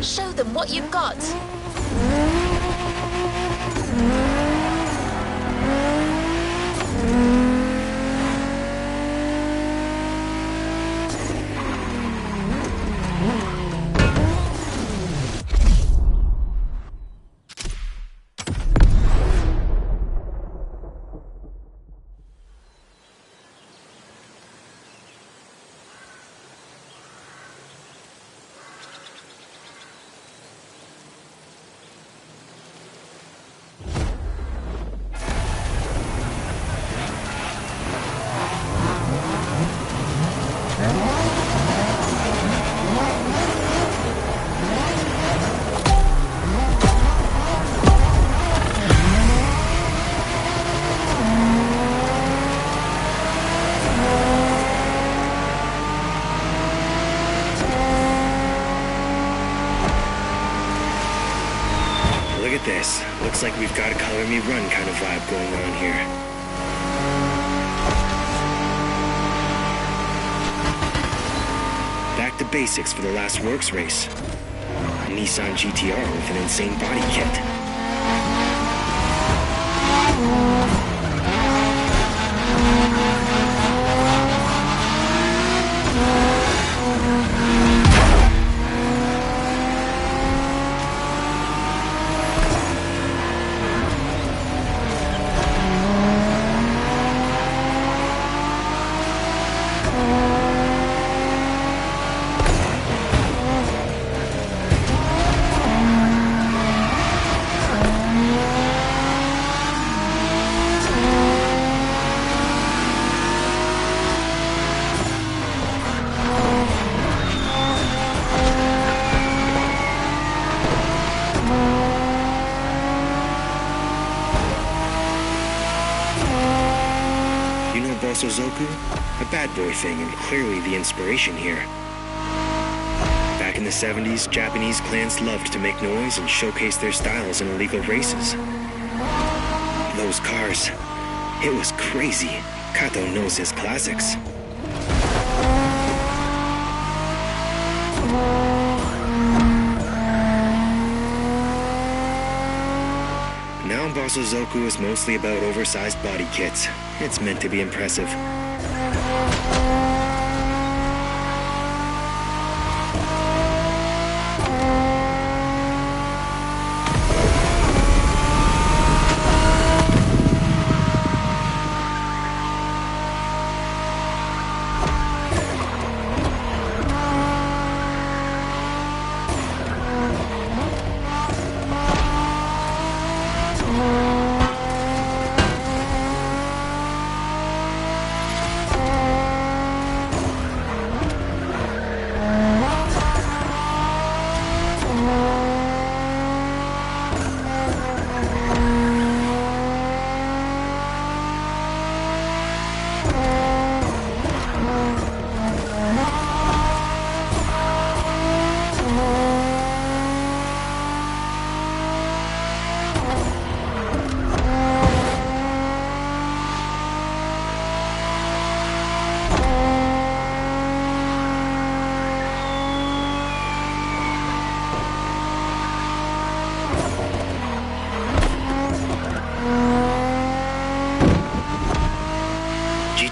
Show them what you've got. This looks like we've got a color me run kind of vibe going on here. Back to basics for the last works race. A Nissan GTR with an insane body kit. Zoku? A bad boy thing, and clearly the inspiration here. Back in the 70s, Japanese clans loved to make noise and showcase their styles in illegal races. Those cars. It was crazy. Kato knows his classics. Now Basozoku is mostly about oversized body kits. It's meant to be impressive.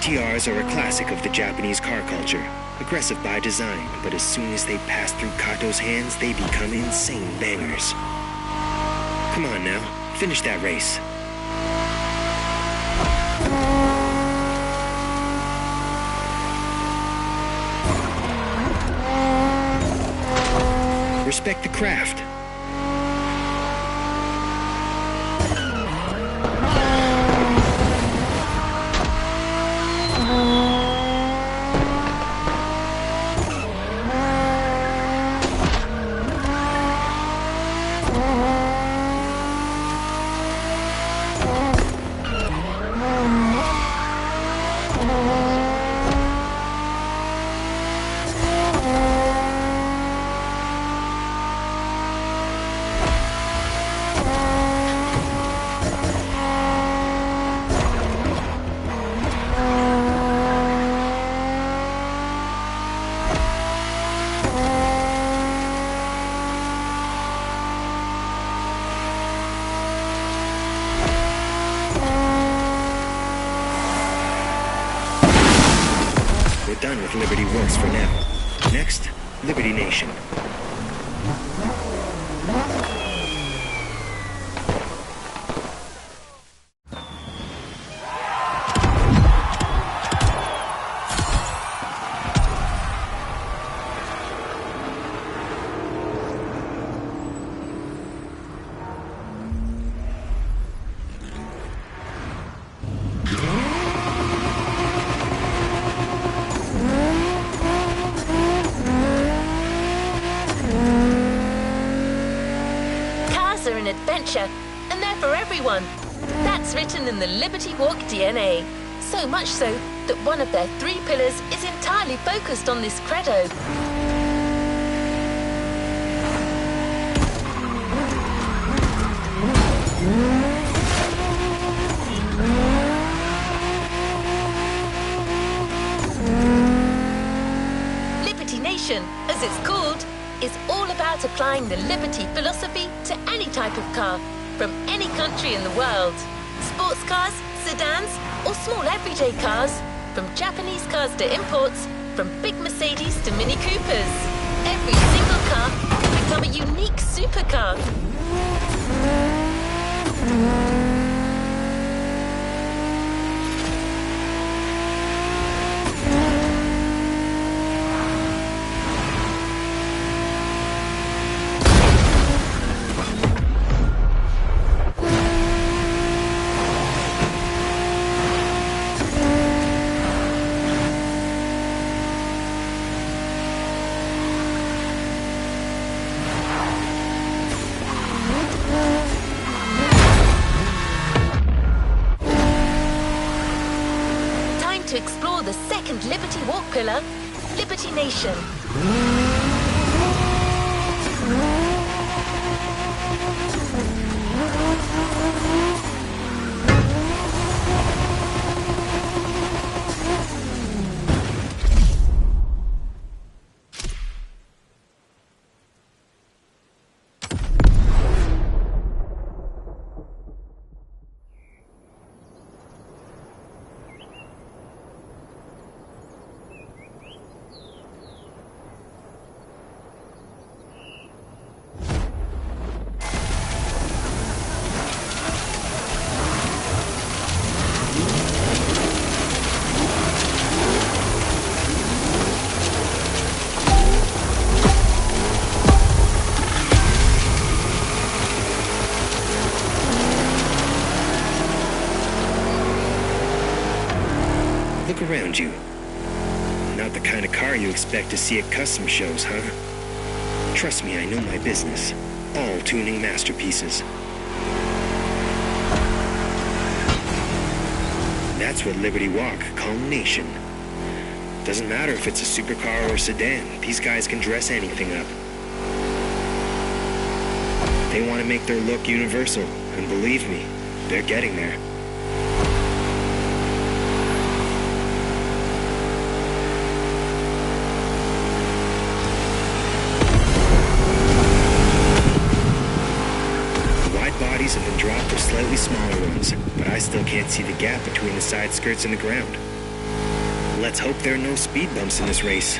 GTRs are a classic of the Japanese car culture. Aggressive by design, but as soon as they pass through Kato's hands, they become insane bangers. Come on now, finish that race. Respect the craft. done with Liberty Works for now. Next, Liberty Nation. Adventure, and they're for everyone. That's written in the Liberty Walk DNA. So much so that one of their 3 pillars is entirely focused on this credo. Liberty Nation, as it's called, is all about applying the Liberty philosophy to any type of car, from any country in the world. Sports cars, sedans, or small everyday cars, from Japanese cars to imports, from big Mercedes to Mini Coopers. Every single car can become a unique supercar. To explore the second Liberty Walk pillar, Liberty Nation. Look around you. Not the kind of car you expect to see at custom shows, huh? Trust me, I know my business. All tuning masterpieces. That's what Liberty Walk call Nation. Doesn't matter if it's a supercar or a sedan, these guys can dress anything up. They want to make their look universal, and believe me, they're getting there. Bodies have been dropped for slightly smaller ones, but I still can't see the gap between the side skirts and the ground. Let's hope there are no speed bumps in this race.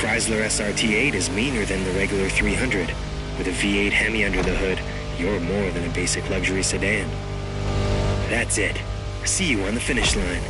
Chrysler SRT8 is meaner than the regular 300. With a V8 Hemi under the hood, you're more than a basic luxury sedan. That's it. See you on the finish line.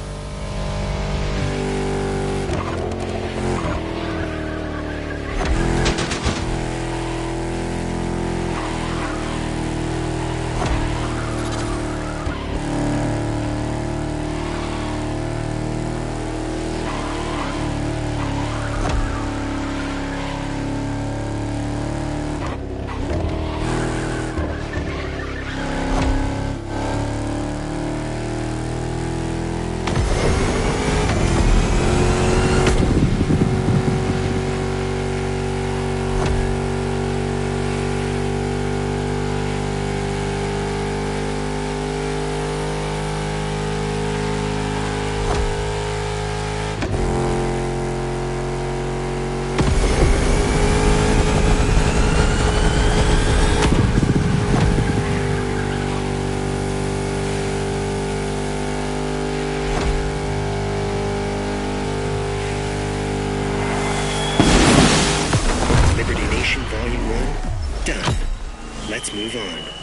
let's move on.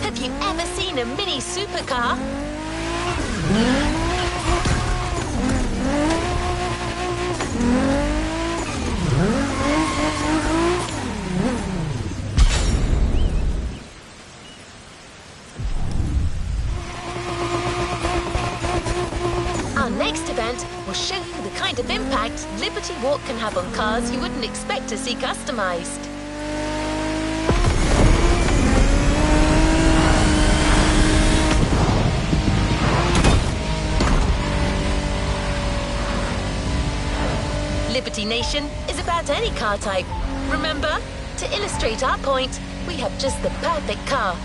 Have you ever seen a mini supercar? Our next event will show you the kind of impact Liberty Walk can have on cars you wouldn't expect to see customized. Liberty Nation is about any car type. Remember, to illustrate our point, we have just the perfect car.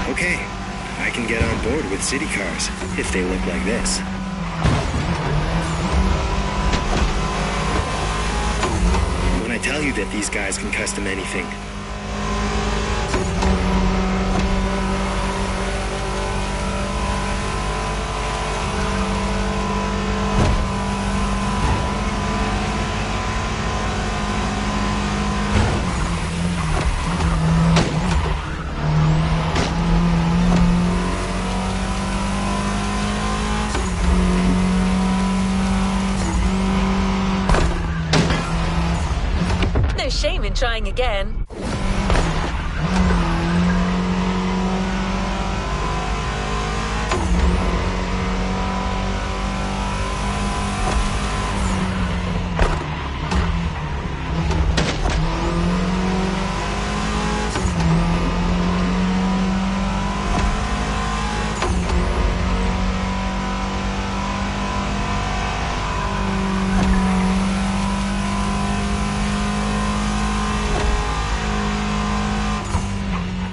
Okay, I can get on board with city cars, if they look like this. When I tell you that these guys can custom anything. No shame in trying again.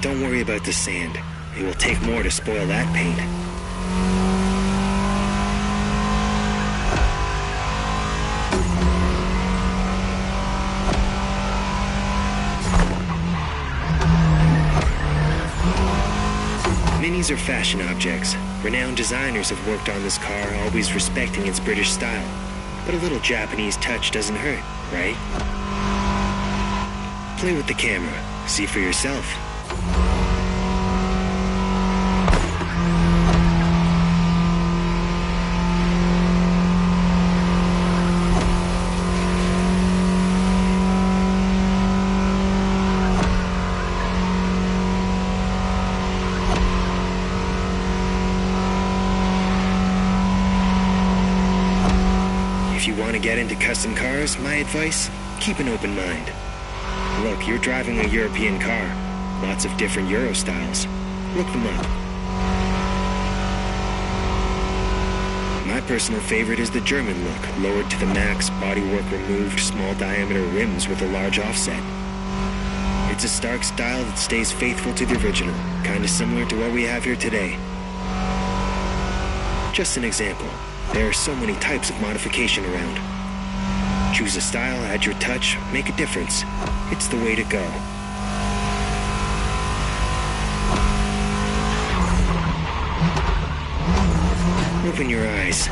Don't worry about the sand. It will take more to spoil that paint. Minis are fashion objects. Renowned designers have worked on this car, always respecting its British style. But a little Japanese touch doesn't hurt, right? Play with the camera. See for yourself. If you want to get into custom cars, my advice, keep an open mind. Look, you're driving a European car. Lots of different Euro styles. Look them up. My personal favorite is the German look, lowered to the max, bodywork removed, small diameter rims with a large offset. It's a stark style that stays faithful to the original, kind of similar to what we have here today. Just an example. There are so many types of modification around. Choose a style, add your touch, make a difference. It's the way to go. Open your eyes.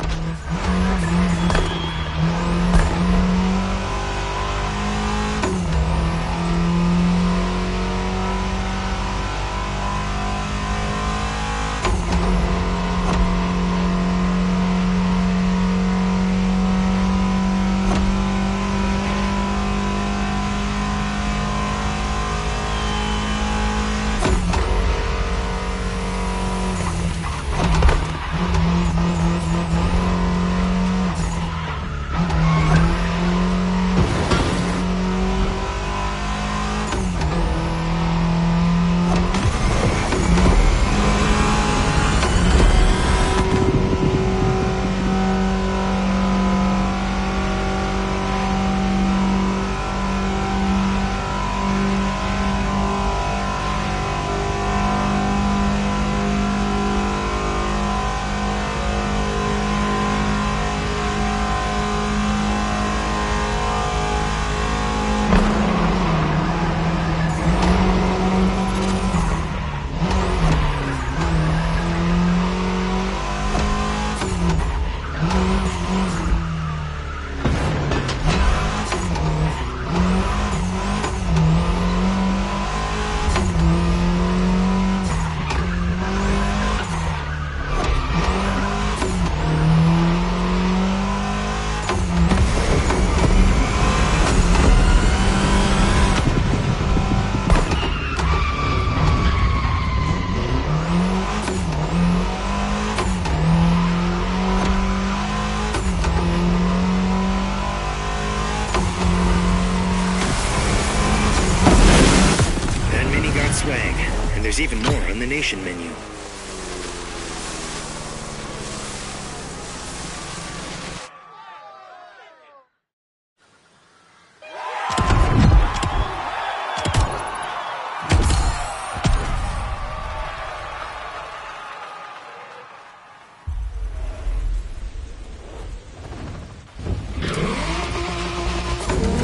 Swag, and there's even more on the Nation menu.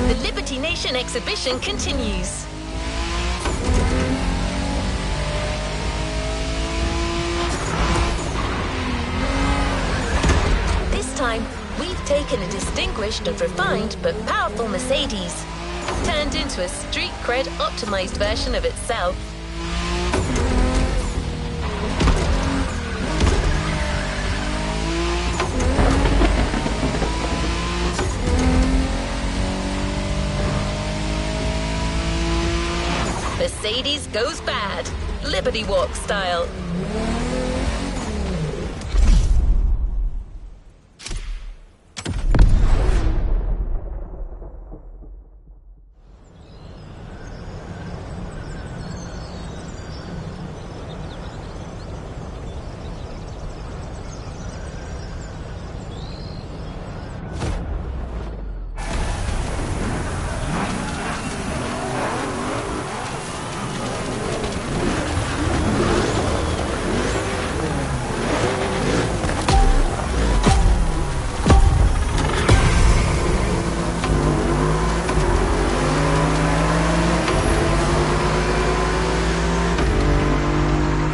The Liberty Nation exhibition continues. Time, we've taken a distinguished and refined but powerful Mercedes, turned into a street cred optimized version of itself. Mercedes goes bad, Liberty Walk style.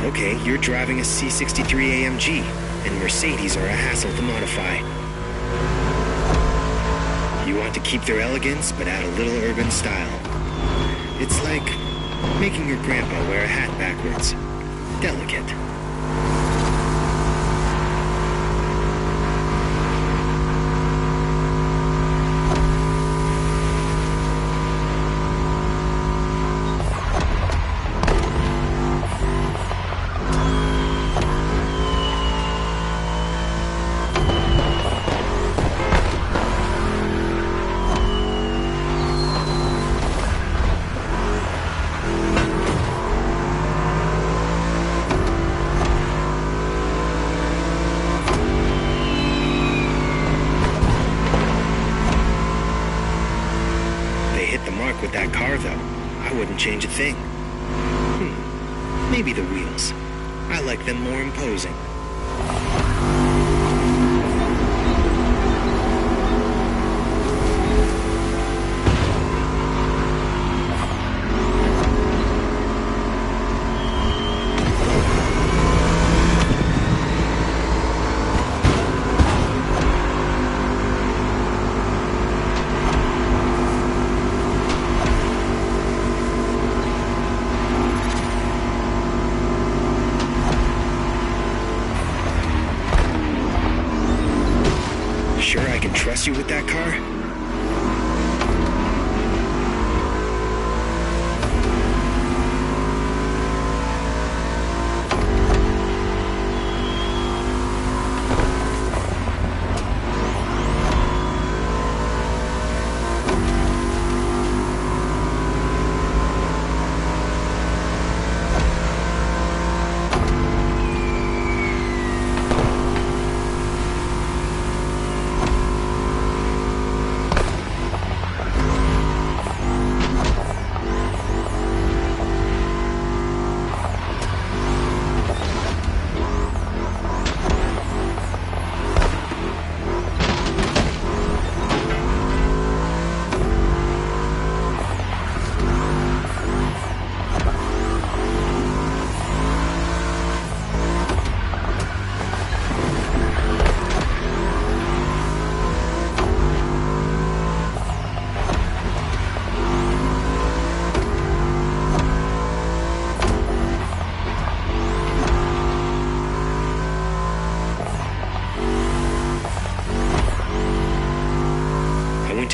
Okay, you're driving a C63 AMG, and Mercedes are a hassle to modify. You want to keep their elegance, but add a little urban style. It's like making your grandpa wear a hat backwards. Delicate. With that car, though, I wouldn't change a thing. Maybe the wheels. I like them more imposing. Sure I can trust you with that car?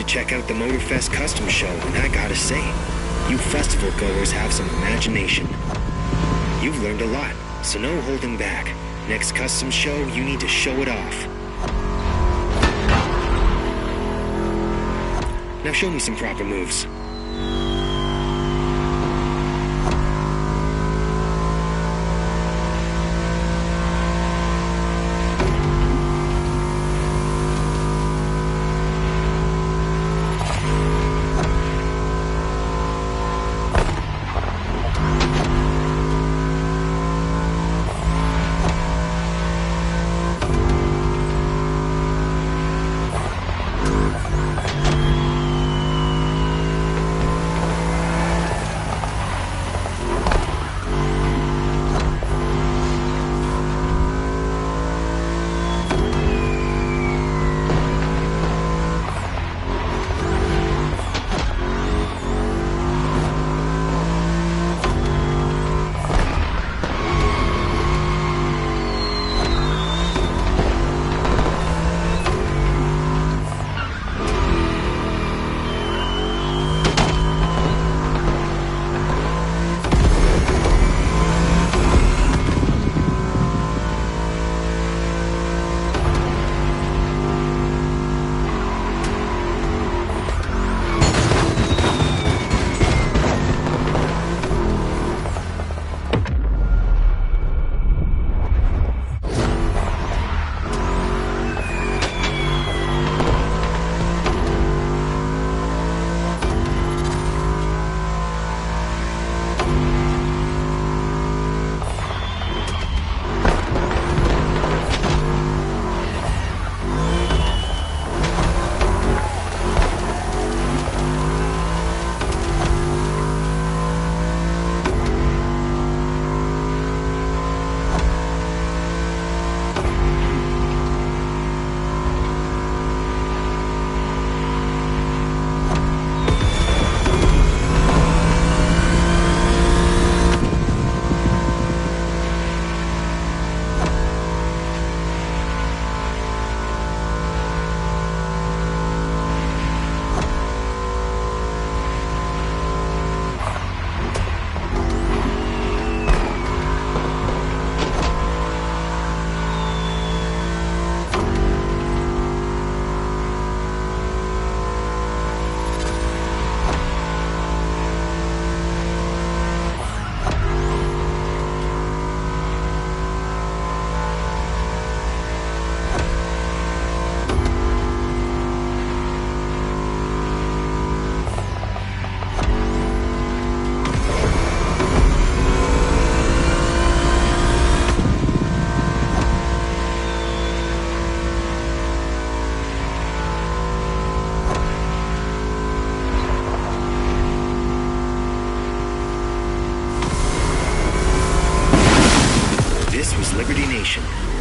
Check out the Motorfest Custom Show, and I gotta say, you festival goers have some imagination. You've learned a lot, so no holding back. Next custom show, you need to show it off. Now show me some proper moves.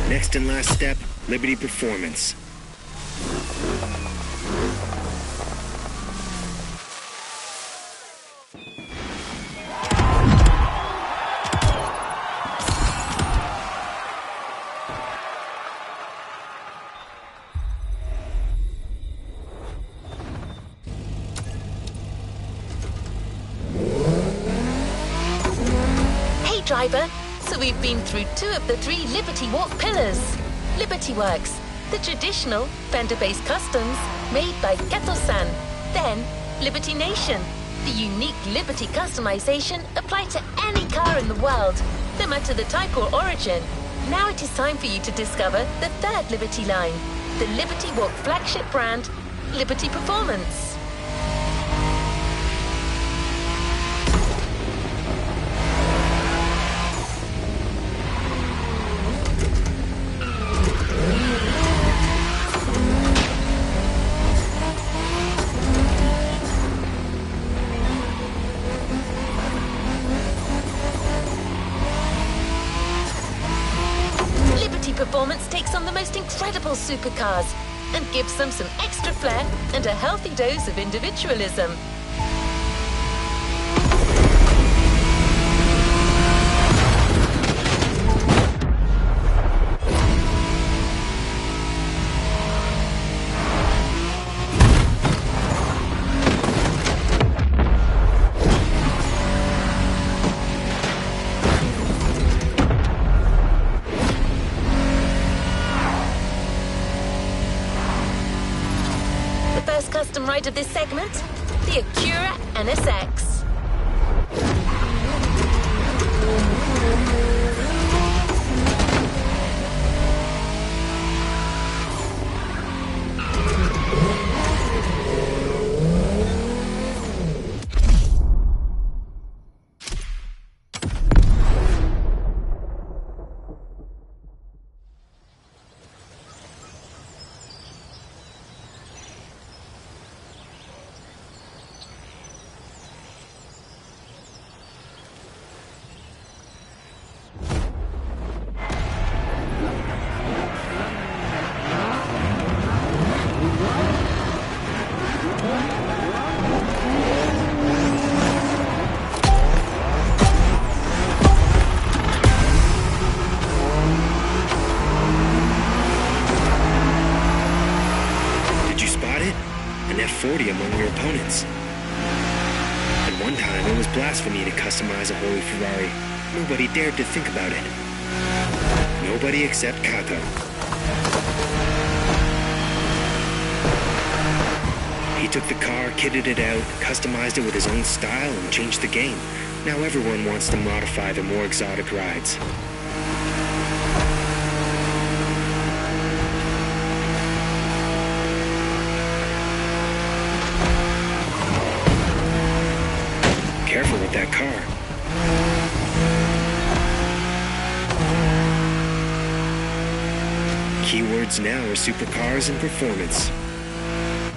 Next and last step, Liberty Performance. driver, so we've been through 2 of the 3 Liberty Walk pillars. Liberty Works, the traditional Fender-based customs made by Keto-san. Then, Liberty Nation, the unique Liberty customization applied to any car in the world, no matter the type or origin. Now it is time for you to discover the 3rd Liberty line, the Liberty Walk flagship brand, Liberty Performance. Performance takes on the most incredible supercars and gives them some extra flair and a healthy dose of individualism. Custom ride of this segment, the Acura NSX. F40 among your opponents. At one time, it was blasphemy to customize a holy Ferrari. Nobody dared to think about it. Nobody except Kato. He took the car, kitted it out, customized it with his own style, and changed the game. Now everyone wants to modify the more exotic rides. Careful with that car. Keywords now are supercars and performance.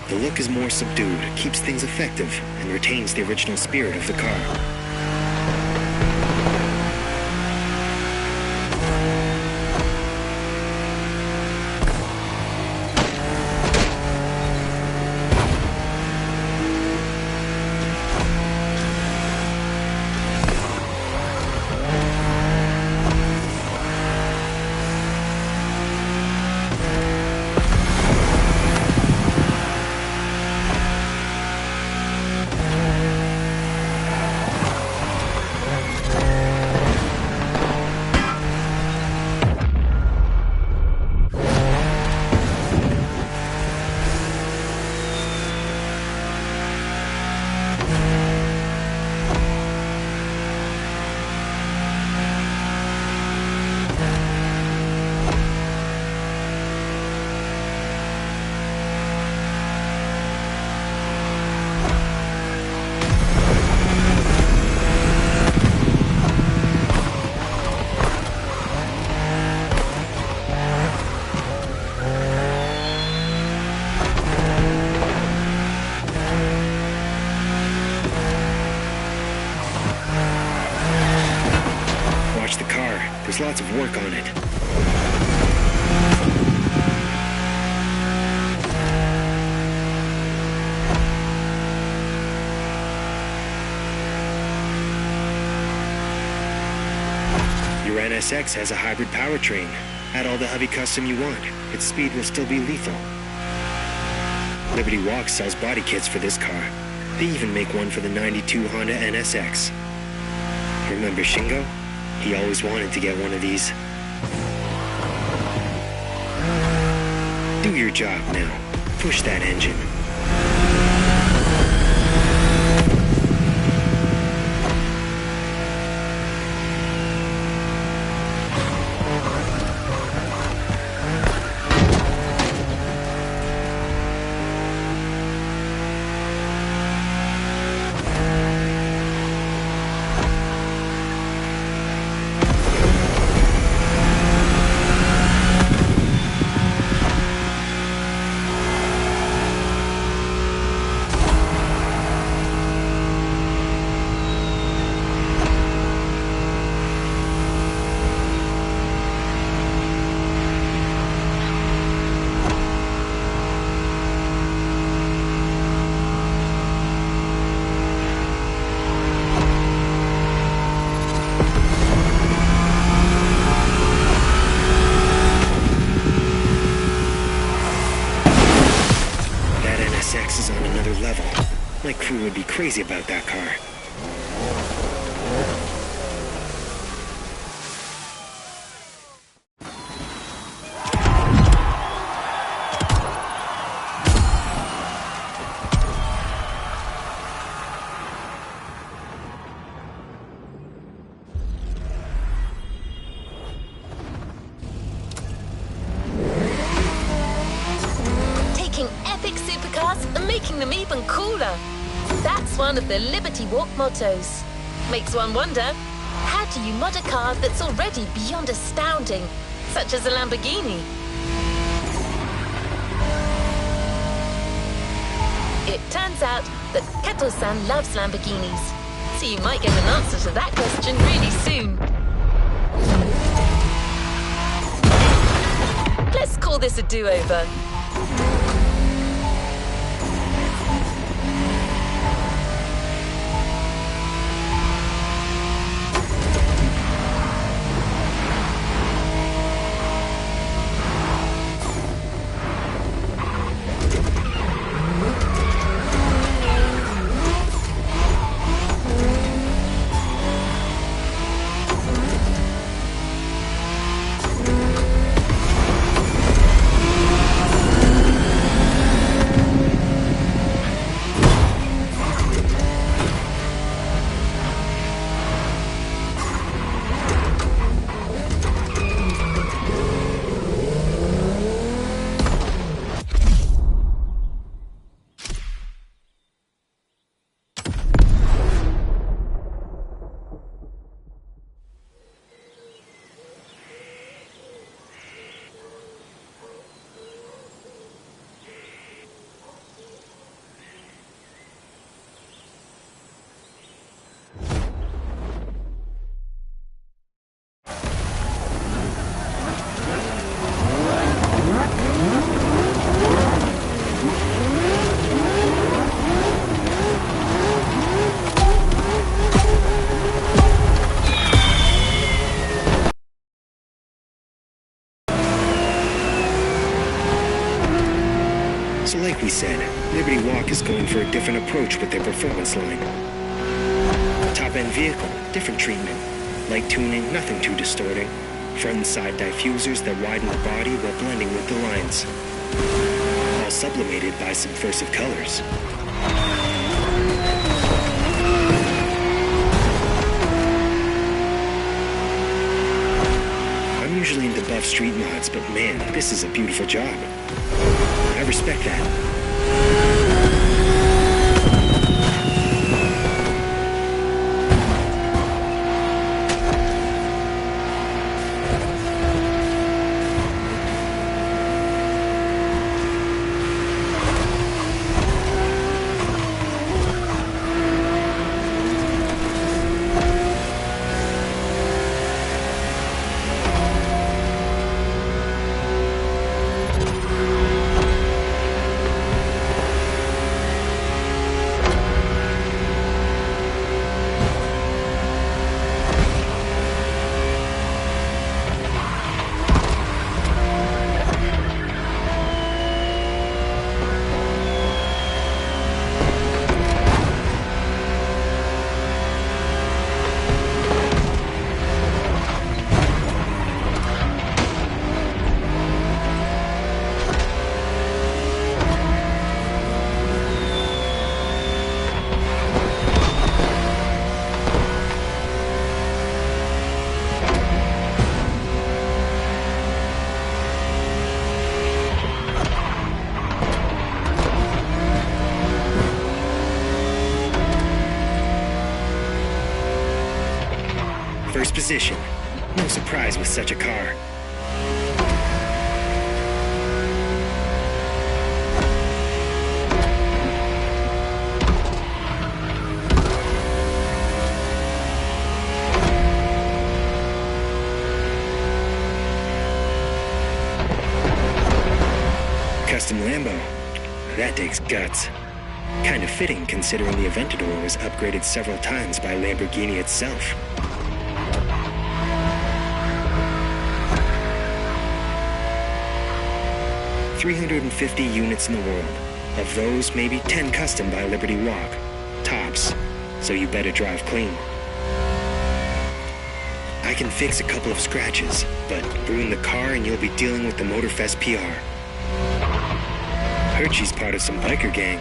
The look is more subdued, keeps things effective, and retains the original spirit of the car. There's lots of work on it. Your NSX has a hybrid powertrain. Add all the heavy custom you want. Its speed will still be lethal. Liberty Walk sells body kits for this car. They even make one for the '92 Honda NSX. Remember Shingo? He always wanted to get one of these. Do your job now. Push that engine. My crew would be crazy about that car. Taking epic supercars and making them even cooler. That's one of the Liberty Walk mottos. Makes one wonder, how do you mod a car that's already beyond astounding, such as a Lamborghini? It turns out that Keto-san loves Lamborghinis, so you might get an answer to that question really soon. Let's call this a do-over. So like we said, Liberty Walk is going for a different approach with their performance line. Top-end vehicle, different treatment. Light tuning, nothing too distorting. Front and side diffusers that widen the body while blending with the lines. All sublimated by subversive colors. I'm usually into buff street mods, but man, this is a beautiful job. I respect that. first position. No surprise with such a car. Custom Lambo. That takes guts. Kind of fitting considering the Aventador was upgraded several times by Lamborghini itself. $350 units in the world. Of those, maybe 10 custom by Liberty Walk. Tops. So you better drive clean. I can fix a couple of scratches, but ruin the car and you'll be dealing with the Motorfest PR. Heard she's part of some biker gang.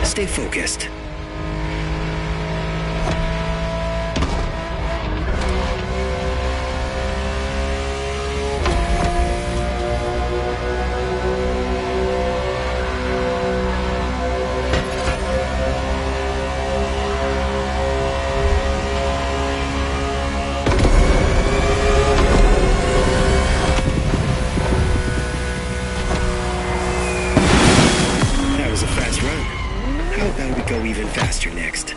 Stay focused. That was a fast run. How about we go even faster next?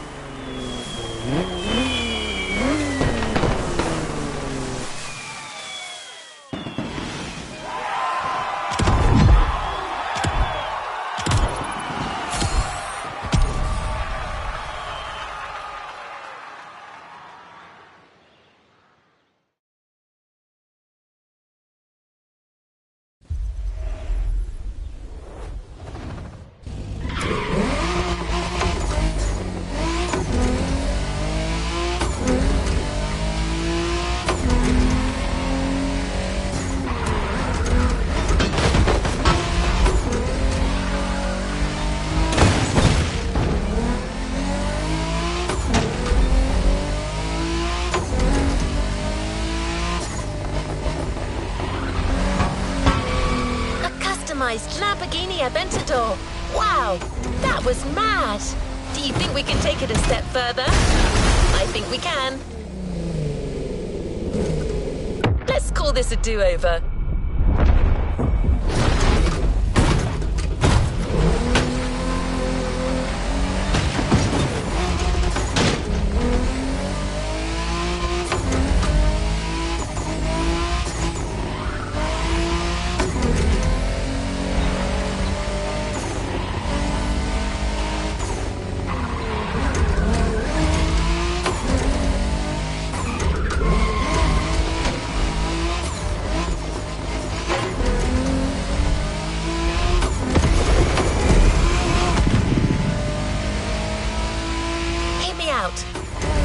Lamborghini Aventador. Wow, that was mad. Do you think we can take it a step further? I think we can. Let's call this a do-over.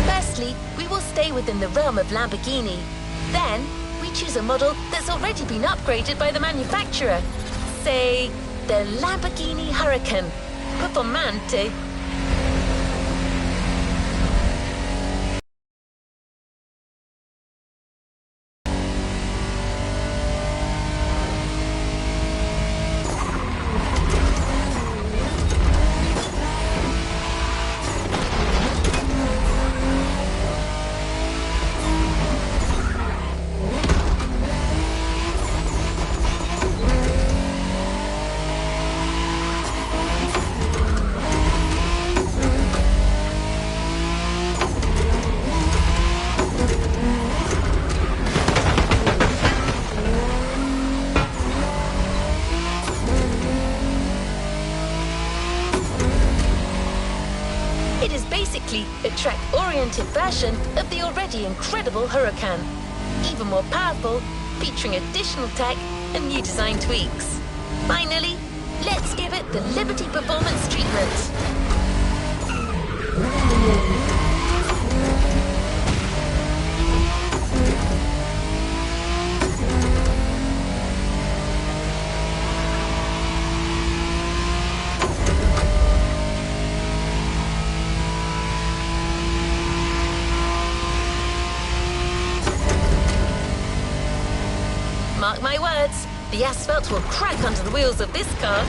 Firstly, we will stay within the realm of Lamborghini. Then, we choose a model that's already been upgraded by the manufacturer. Say, the Lamborghini Huracan. Performante. aesthetically, a track-oriented version of the already incredible Huracan. Even more powerful, featuring additional tech and new design tweaks. Finally, let's give it the Liberty Performance treatment. Mark my words, the asphalt will crack under the wheels of this car.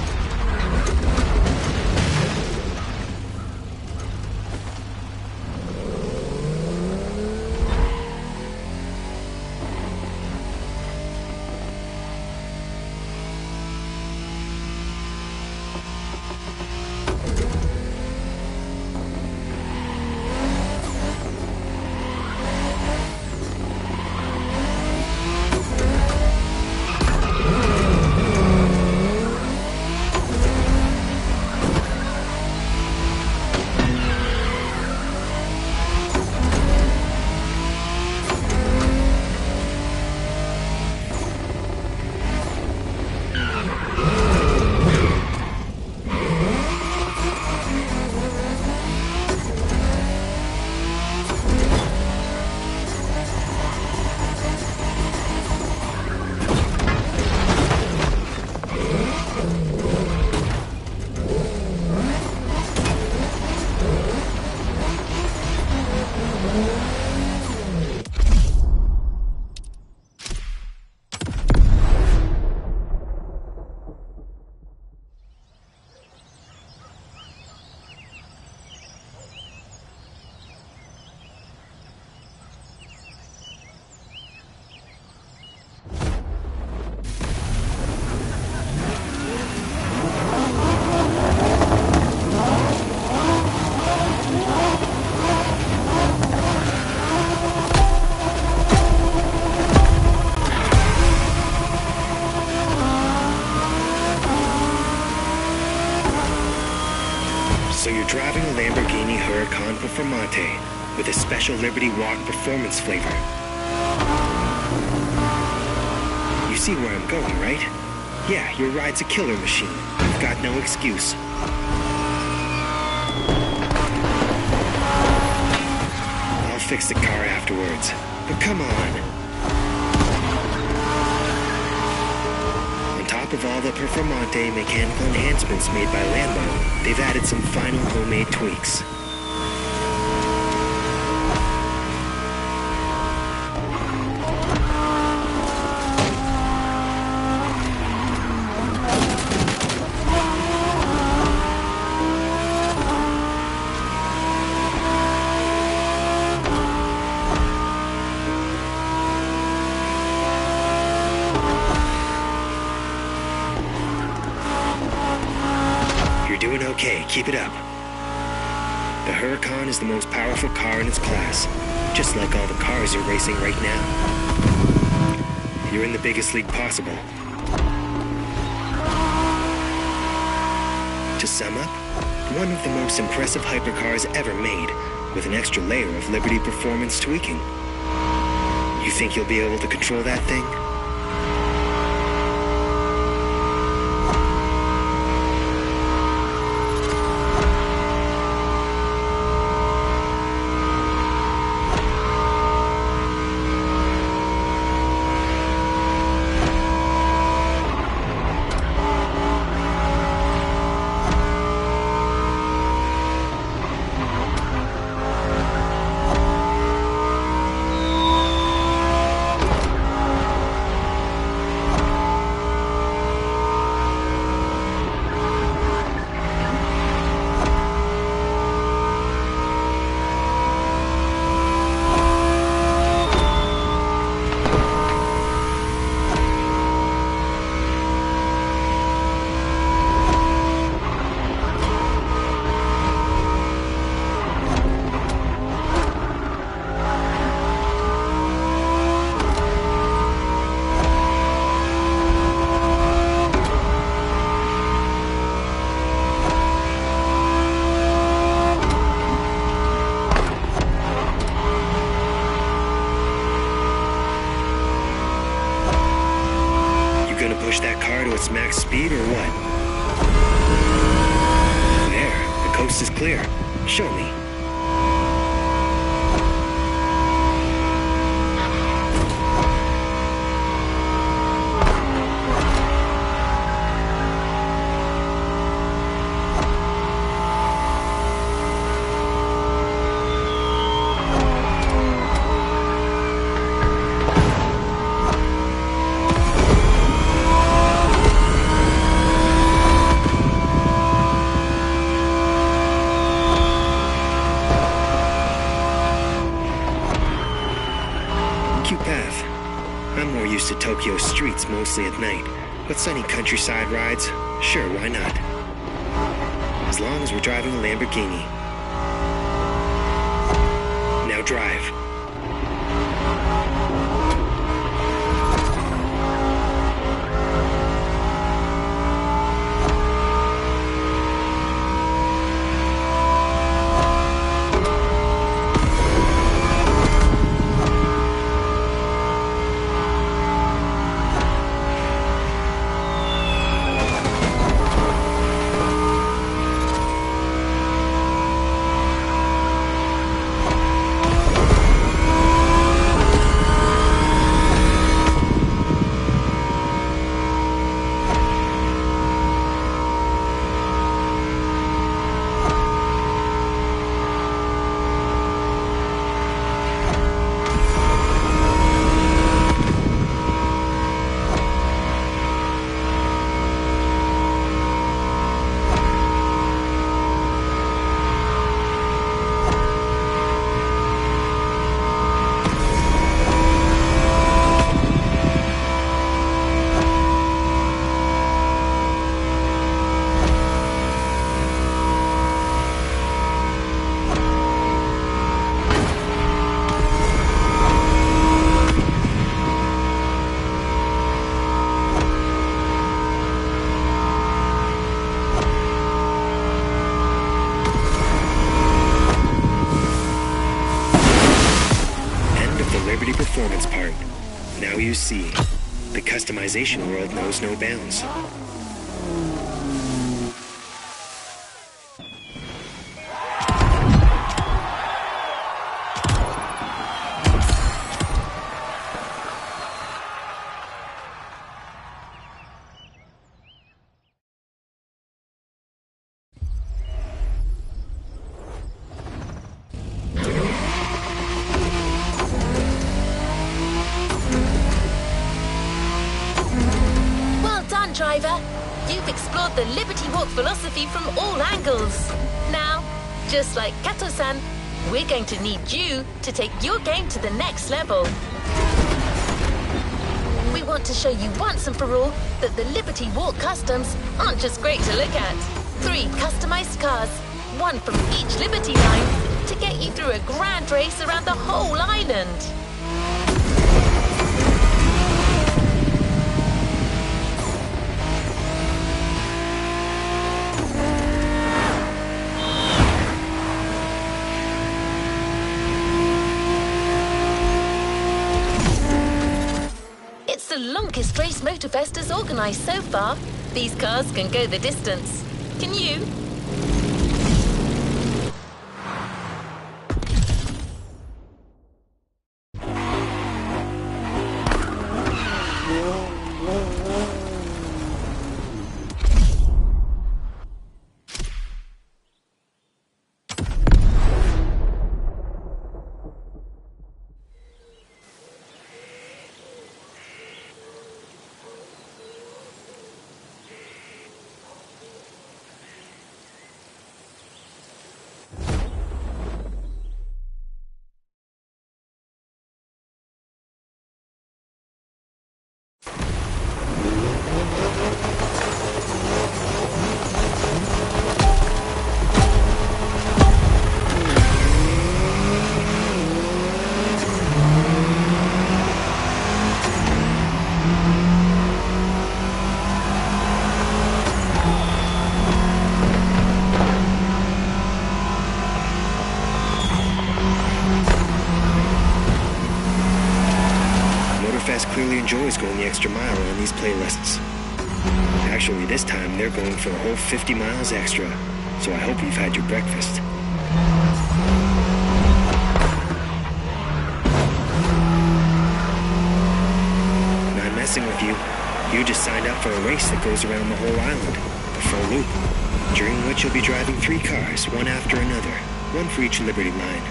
So you're driving a Lamborghini Huracan Performante with a special Liberty Walk performance flavor. You see where I'm going, right? Yeah, your ride's a killer machine. You've got no excuse. I'll fix the car afterwards. But come on. On top of all the Performante mechanical enhancements made by Lambo, they've added some final homemade tweaks. Doing okay, keep it up. The Huracan is the most powerful car in its class, just like all the cars you're racing right now. You're in the biggest league possible. To sum up, one of the most impressive hypercars ever made, with an extra layer of Liberty performance tweaking. You think you'll be able to control that thing? Coast is clear. Show me. Path. I'm more used to Tokyo's streets mostly at night, but sunny countryside rides, sure, why not? As long as we're driving a Lamborghini. Now drive. Performance part. Now you see, the customization world knows no bounds. Driver, you've explored the Liberty Walk philosophy from all angles. Now, just like Kato-san, we're going to need you to take your game to the next level. We want to show you once and for all that the Liberty Walk customs aren't just great to look at. 3 customized cars, 1 from each Liberty line, to get you through a grand race around the whole island. The longest race Motorfest has organised so far. These cars can go the distance. Can you? Clearly enjoys going the extra mile on these playlists. Actually, this time they're going for a whole 50 miles extra. so I hope you've had your breakfast. Not messing with you. You just signed up for a race that goes around the whole island, the full loop, during which you'll be driving 3 cars, one after another, one for each Liberty line.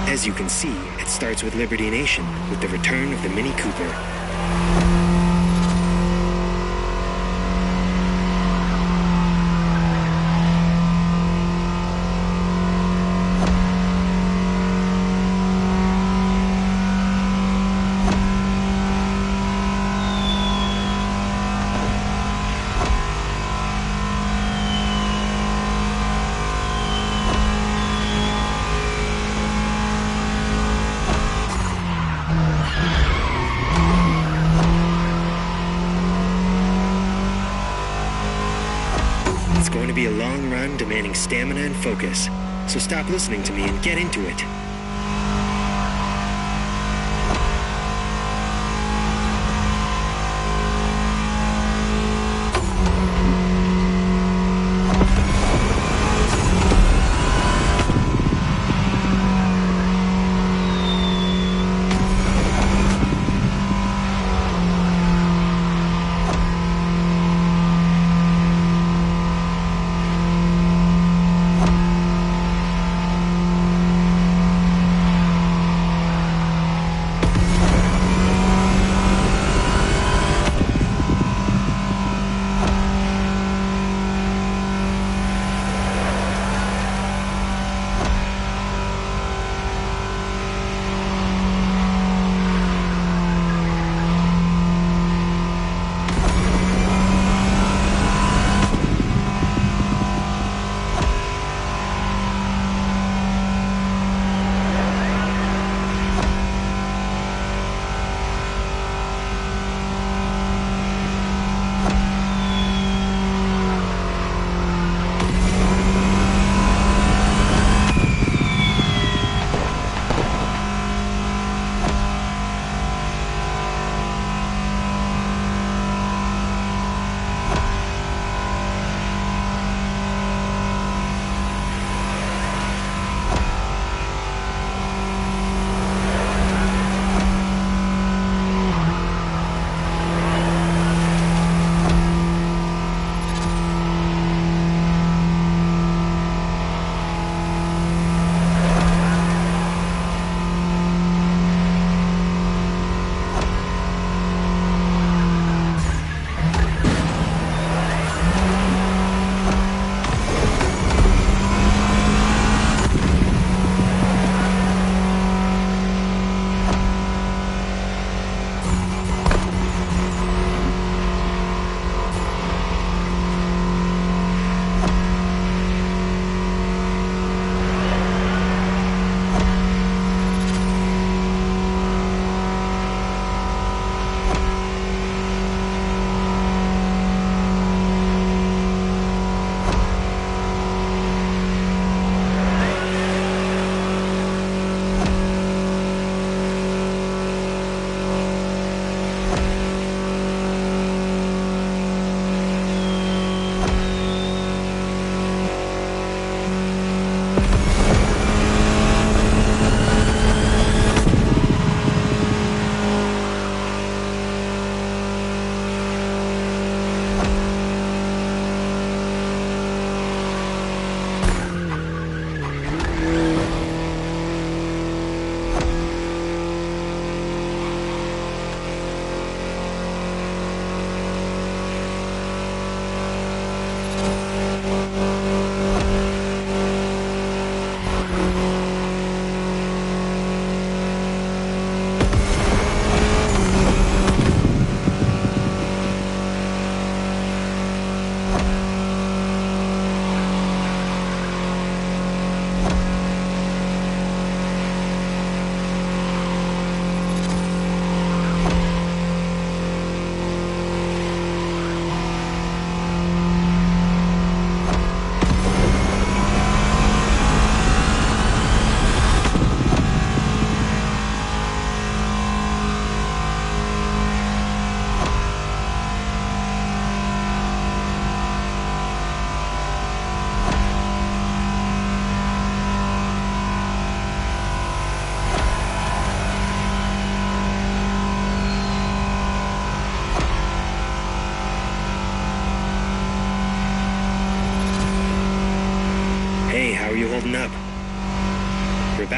As you can see, it starts with Liberty Nation, with the return of the Mini Cooper. It's going to be a long run demanding stamina and focus, so stop listening to me and get into it.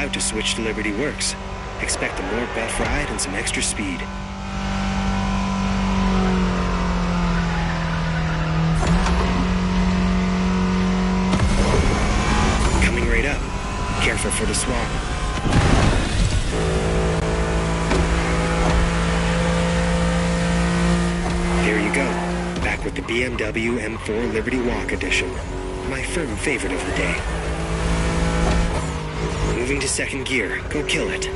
out to switch to Liberty Works. Expect a more buff ride and some extra speed. Coming right up. Careful for the swap. There you go. Back with the BMW M4 Liberty Walk Edition. My firm favorite of the day. Moving to second gear. Go kill it.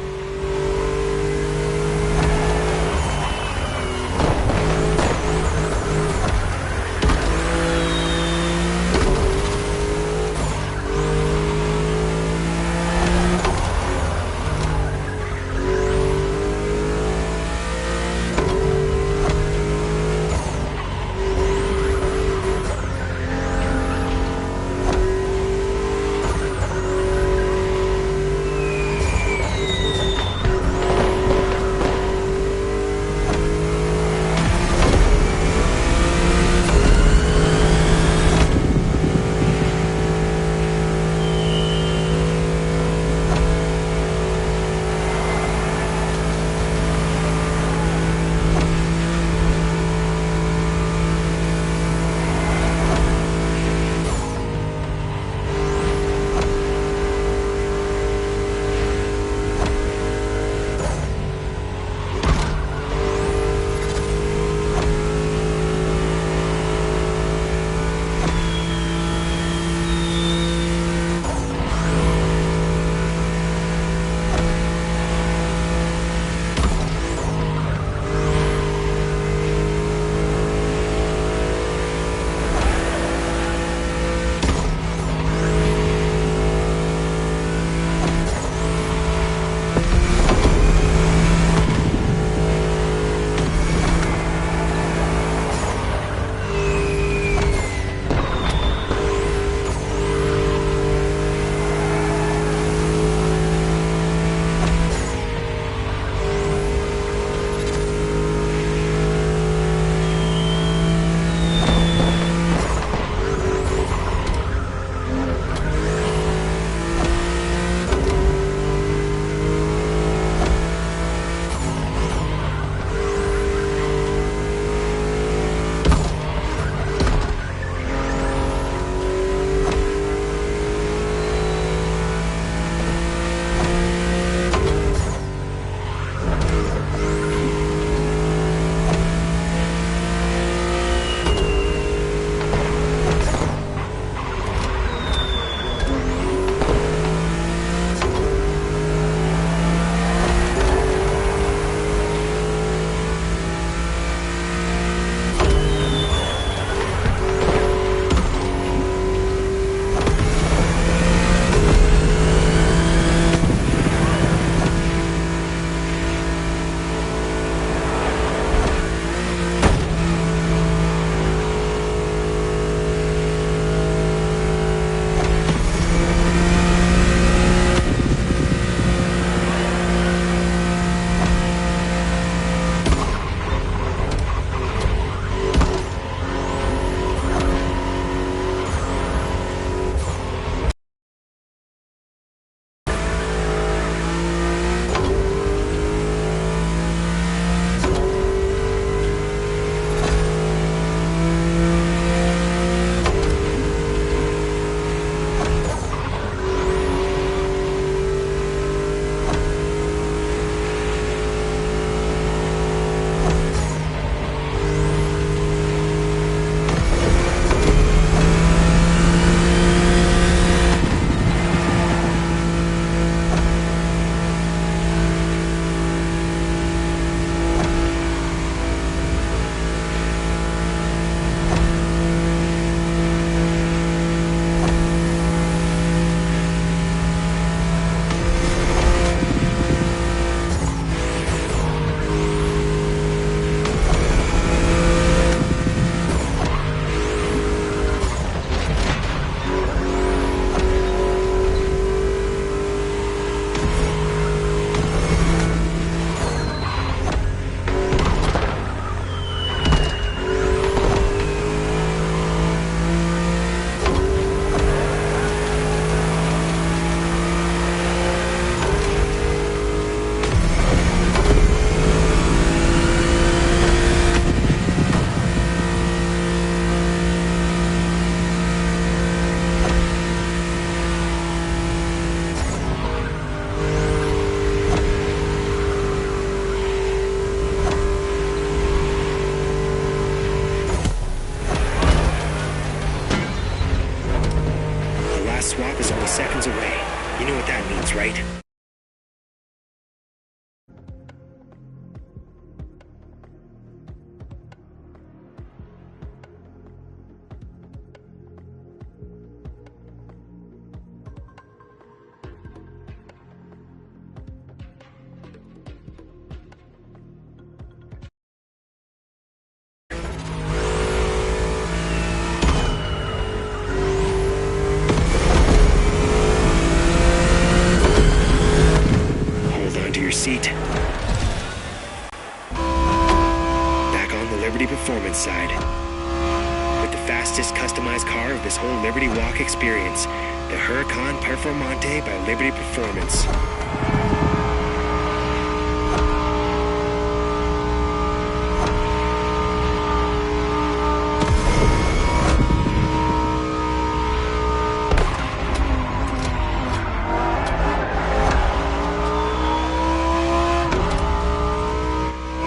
star of this whole Liberty Walk experience, the Huracan Performante by Liberty Performance.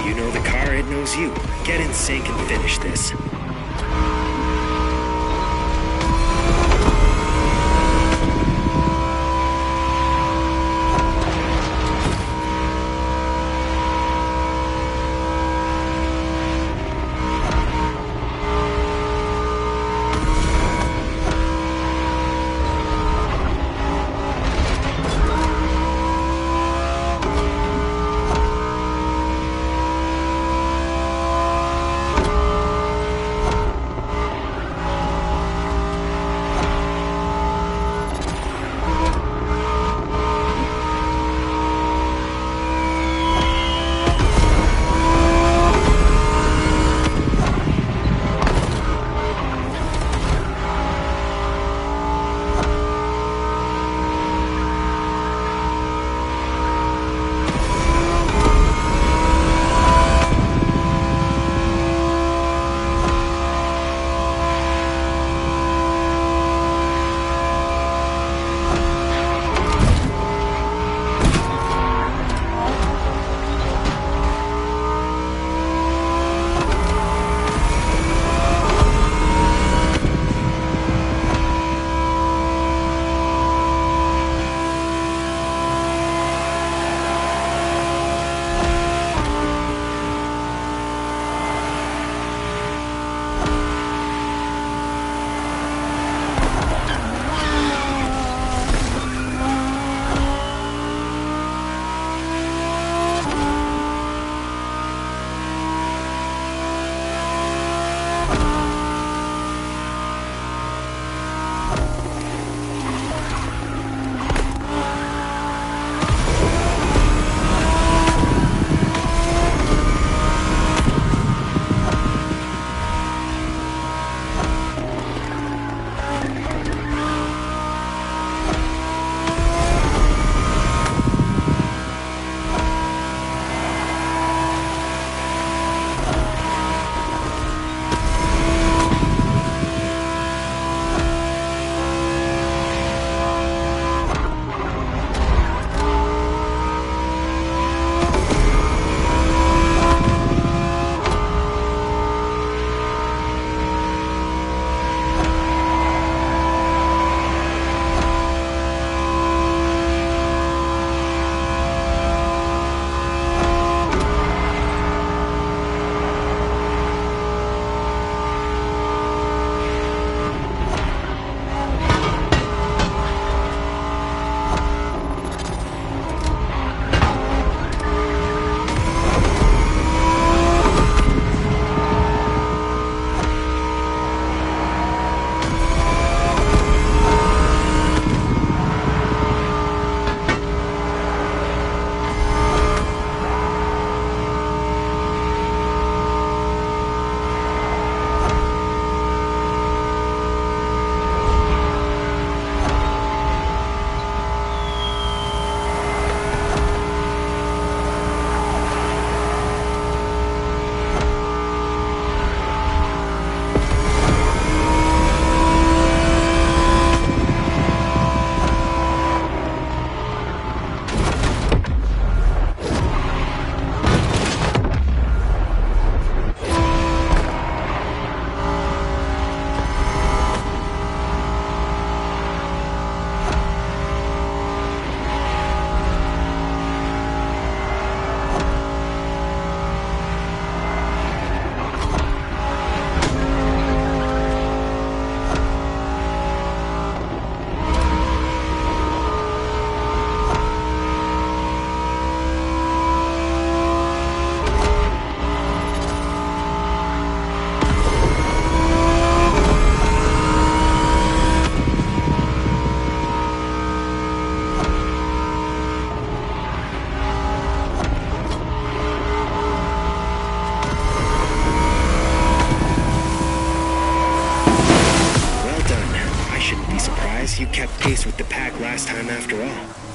You know the car, it knows you. Get in sync and finish this.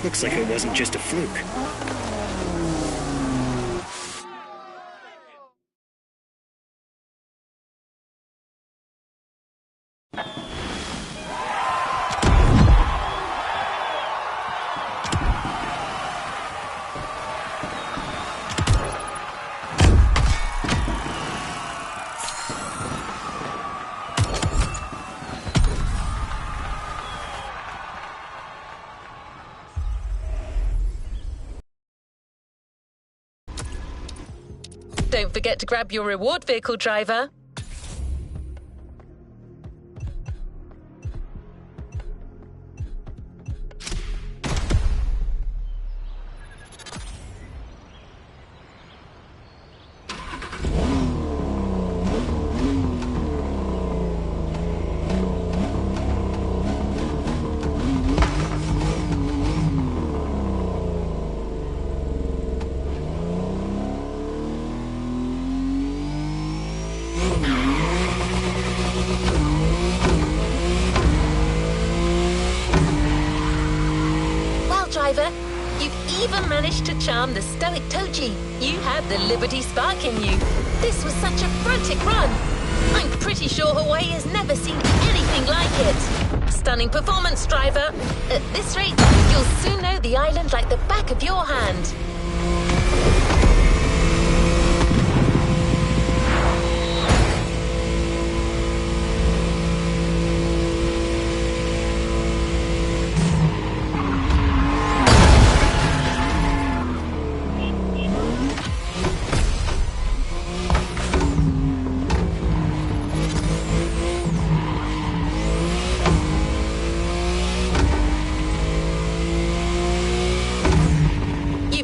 Looks like it wasn't just a fluke. Don't forget to grab your reward vehicle, driver. Driver, you've even managed to charm the stoic Toji. You had the Liberty spark in you. This was such a frantic run. I'm pretty sure Hawaii has never seen anything like it. Stunning performance, driver. At this rate, you'll soon know the island like the back of your hand.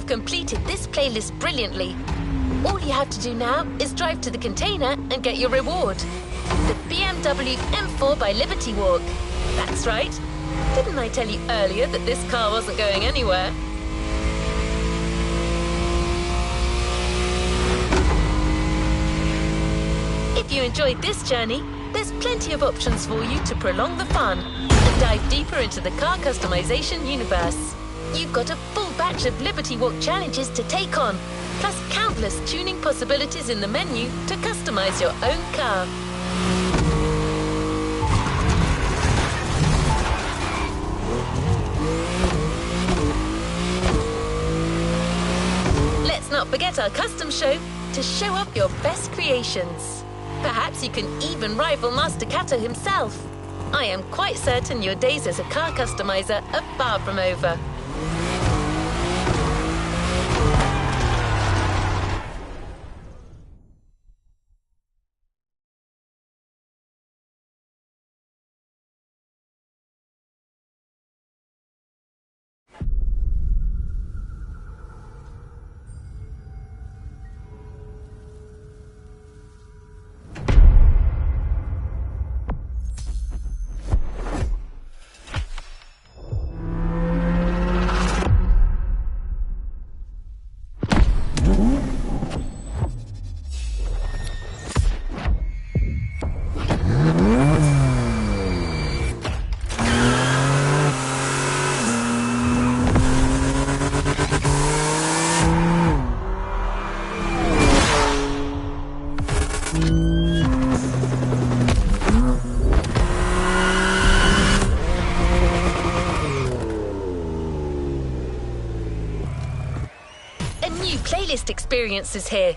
Completed this playlist brilliantly. All you have to do now is drive to the container and get your reward. The BMW M4 by Liberty Walk. That's right. Didn't I tell you earlier that this car wasn't going anywhere? If you enjoyed this journey, there's plenty of options for you to prolong the fun and dive deeper into the car customization universe. You've got a full batch of Liberty Walk challenges to take on, plus countless tuning possibilities in the menu to customize your own car. Let's not forget our custom show to show off your best creations. Perhaps you can even rival Master Kato himself. I am quite certain your days as a car customizer are far from over. Playlist experiences here.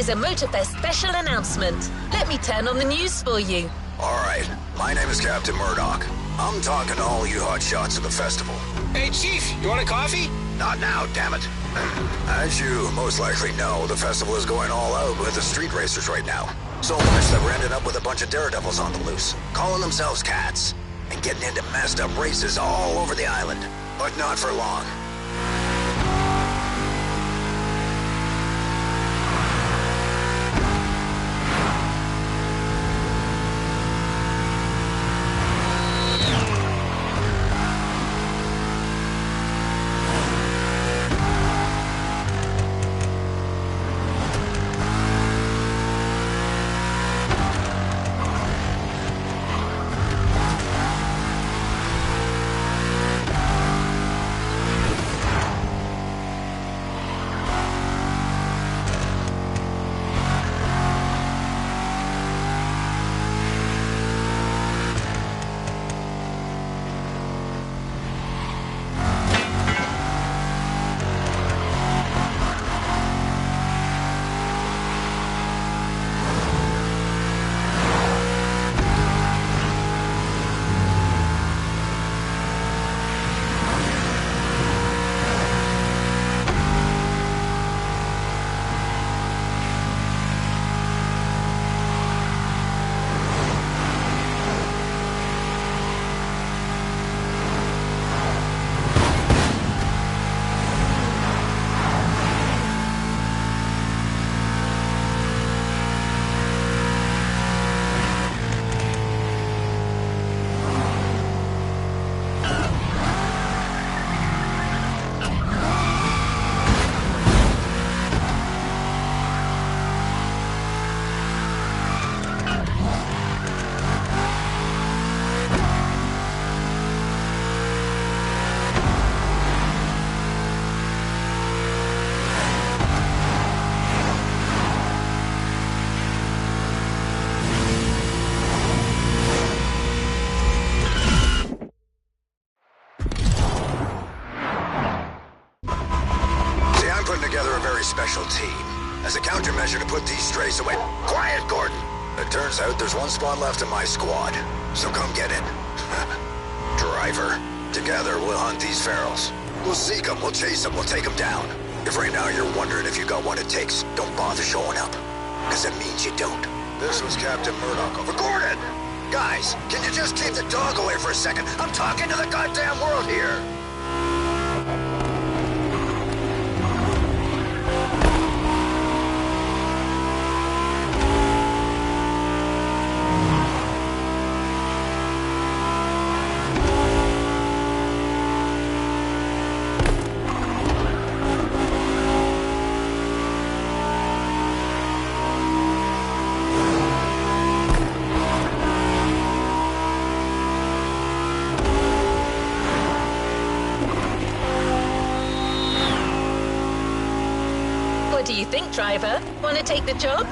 is a Motorfest special announcement. Let me turn on the news for you. Alright, my name is Captain Murdoch. I'm talking to all you hotshots at the festival. Hey, Chief, you want a coffee? Not now, damn it. As you most likely know, the festival is going all out with the street racers right now. So much that we're ending up with a bunch of daredevils on the loose, calling themselves cats, and getting into messed up races all over the island. But not for long. Special team as a countermeasure to put these strays away. Quiet, Gordon! It turns out there's one spot left in my squad, so come get in. Driver, together we'll hunt these ferals. We'll seek them, we'll chase them, we'll take them down. If right now you're wondering if you got what it takes, don't bother showing up, because it means you don't. This was Captain Murdoch over. Gordon! Guys, can you just keep the dog away for a second? I'm talking to the goddamn world here! What do you think, driver? Want to take the job?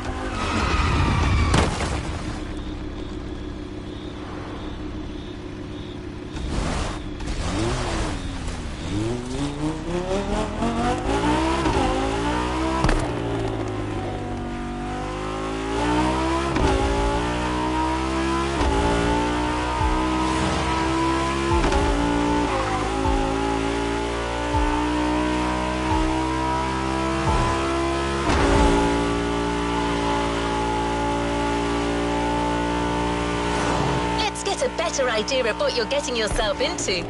A better idea of what you're getting yourself into.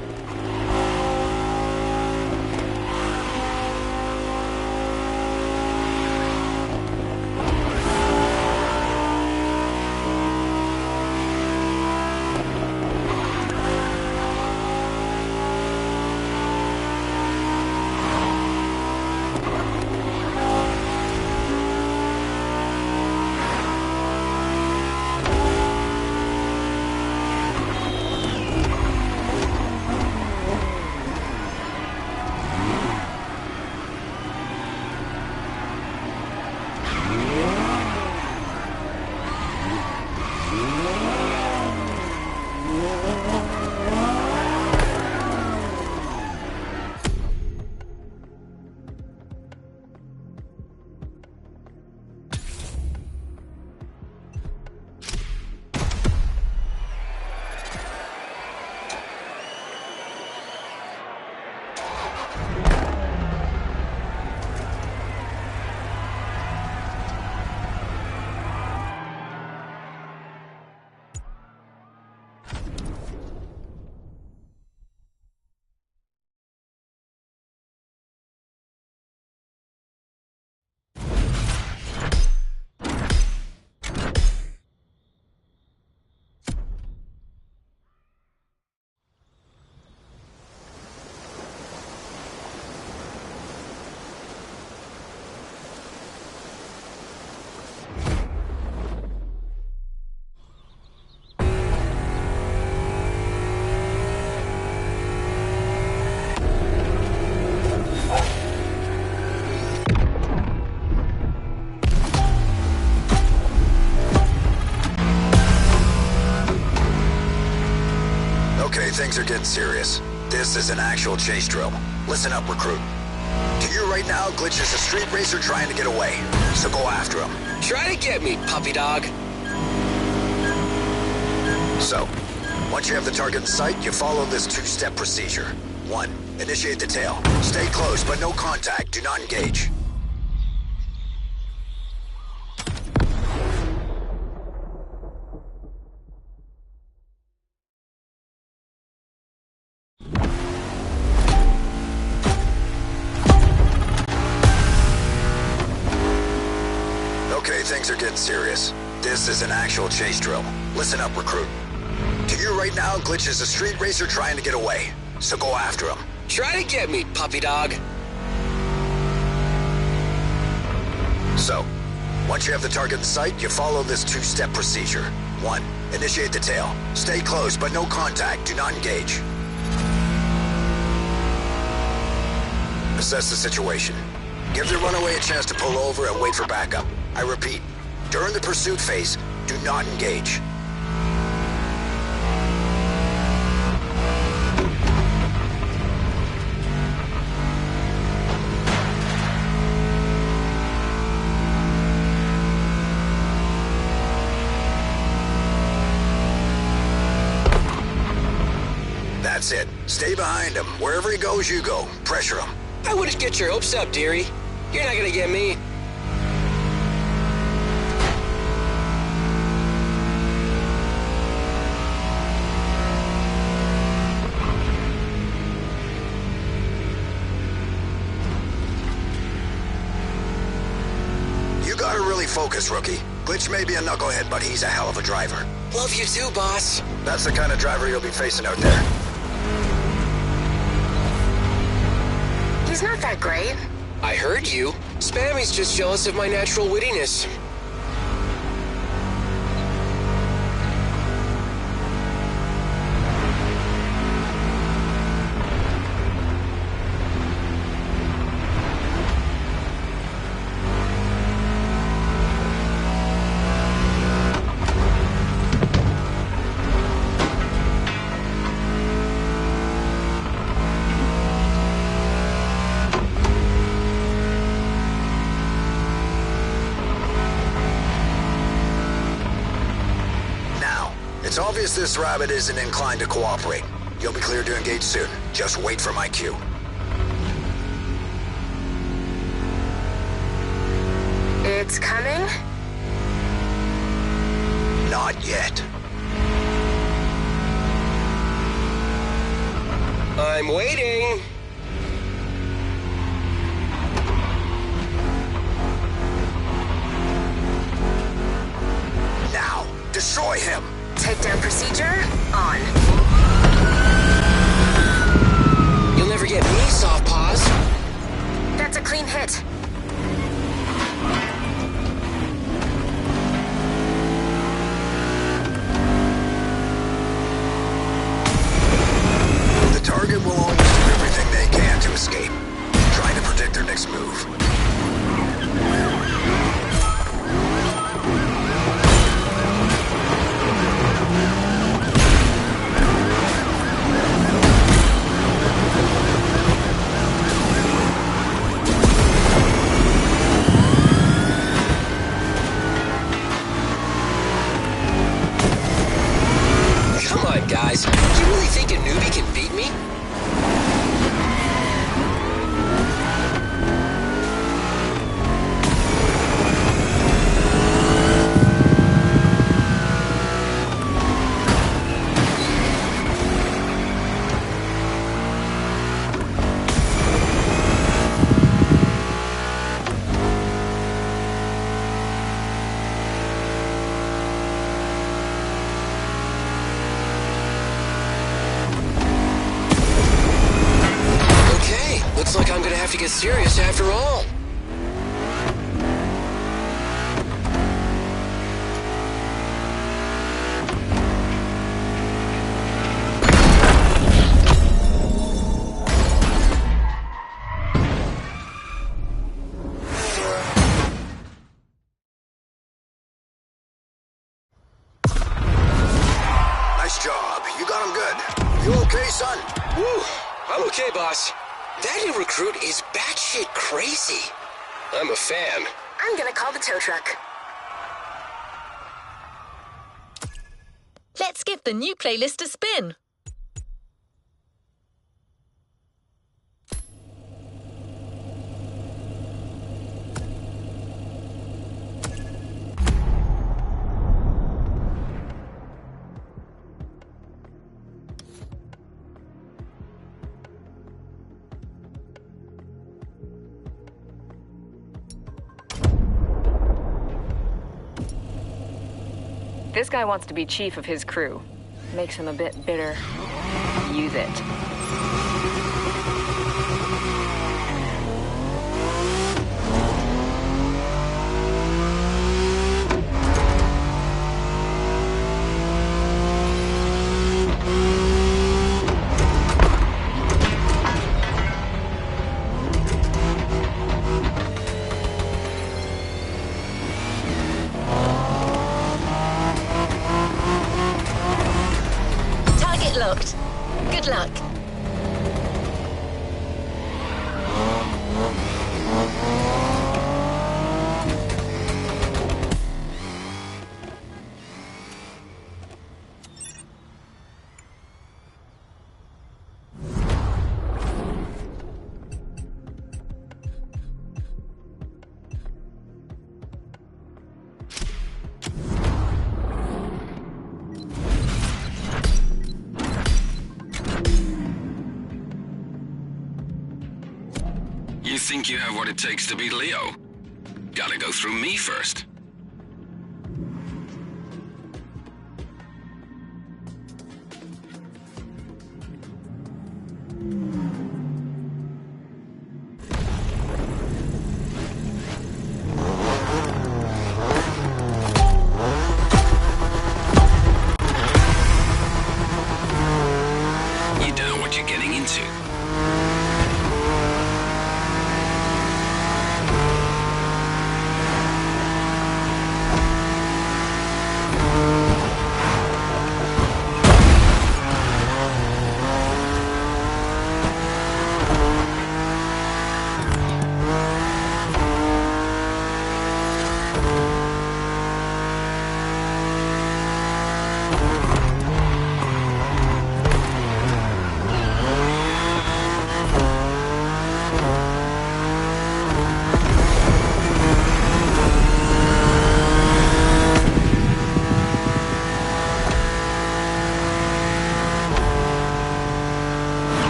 things are getting serious. This is an actual chase drill. Listen up, recruit. To you right now, Glitch is a street racer trying to get away. So go after him. Try to get me, puppy dog. So, once you have the target in sight, you follow this two-step procedure. 1. Initiate the tail. Stay close, but no contact. Do not engage. Okay, things are getting serious. This is an actual chase drill. Listen up, recruit. To you right now, Glitch is a street racer trying to get away. So go after him. Try to get me, puppy dog. So, once you have the target in sight, you follow this two-step procedure. 1. Initiate the tail. Stay close, but no contact. Do not engage. Assess the situation. Give the runaway a chance to pull over and wait for backup. I repeat, during the pursuit phase, do not engage. That's it. Stay behind him. Wherever he goes, you go. Pressure him. I wouldn't get your hopes up, dearie. You're not gonna get me. You gotta really focus, rookie. Glitch may be a knucklehead, but he's a hell of a driver. Love you too, boss. That's the kind of driver you'll be facing out there. He's not that great. I heard you. Spammy's just jealous of my natural wittiness. It's obvious this rabbit isn't inclined to cooperate. You'll be cleared to engage soon. Just wait for my cue. It's coming? Not yet. I'm waiting. Now, destroy him! Takedown procedure on. You'll never get me, soft paws. That's a clean hit. The target will always do everything they can to escape, trying to predict their next move. Guys, do you really think a newbie can beat me? Looks like I'm gonna have to get serious after all. Nice job. You got him good. You okay Okay, boss. That new recruit is batshit crazy. I'm a fan. I'm gonna call the tow truck. Let's give the new playlist a spin. This guy wants to be chief of his crew. Makes him a bit bitter. Use it. Locked. Good luck. You think you have what it takes to beat Leo? Gotta go through me first. You don't know what you're getting into.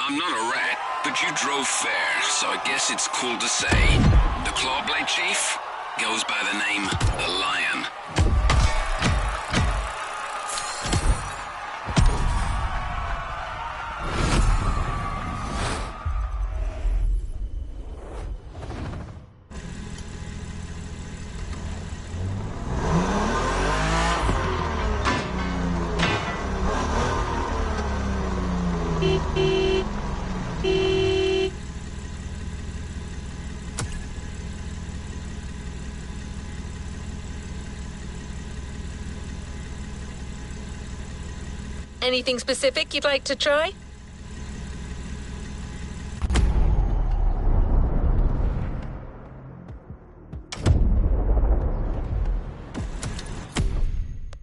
I'm not a rat, but you drove fair, so I guess it's cool to say the Clawblade Chief goes by the name The Lion. Anything specific you'd like to try?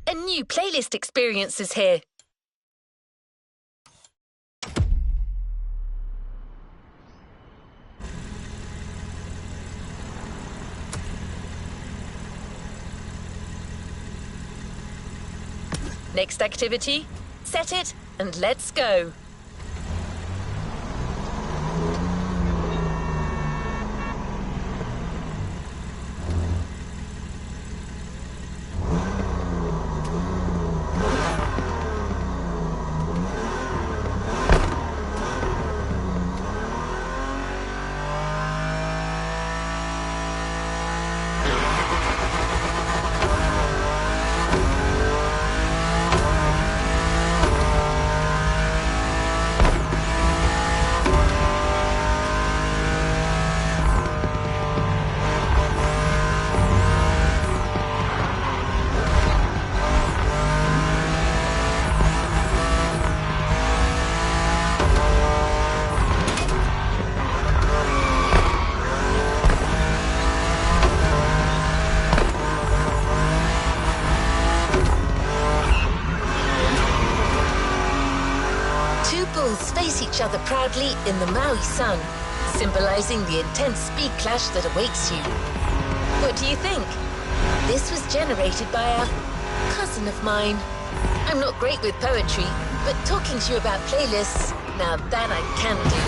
A new playlist experience is here. Next activity, set it and let's go. Face each other proudly in the Maui sun, symbolizing the intense speed clash that awaits you. What do you think? This was generated by a cousin of mine. I'm not great with poetry, but talking to you about playlists, now that I can do.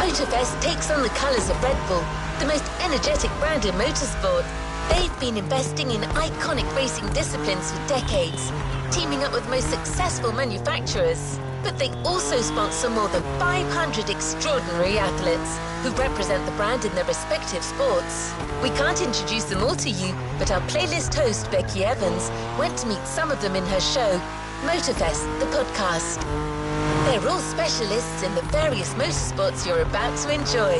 Motorfest takes on the colors of Red Bull, the most energetic brand in motorsport. They've been investing in iconic racing disciplines for decades, teaming up with the most successful manufacturers. But they also sponsor more than 500 extraordinary athletes who represent the brand in their respective sports. We can't introduce them all to you, but our playlist host, Becky Evans, went to meet some of them in her show, Motorfest, the podcast. They're all specialists in the various motorsports you're about to enjoy.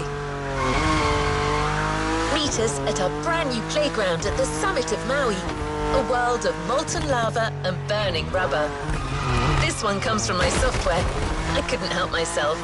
Meet us at our brand new playground at the summit of Maui, a world of molten lava and burning rubber. This one comes from my software. I couldn't help myself.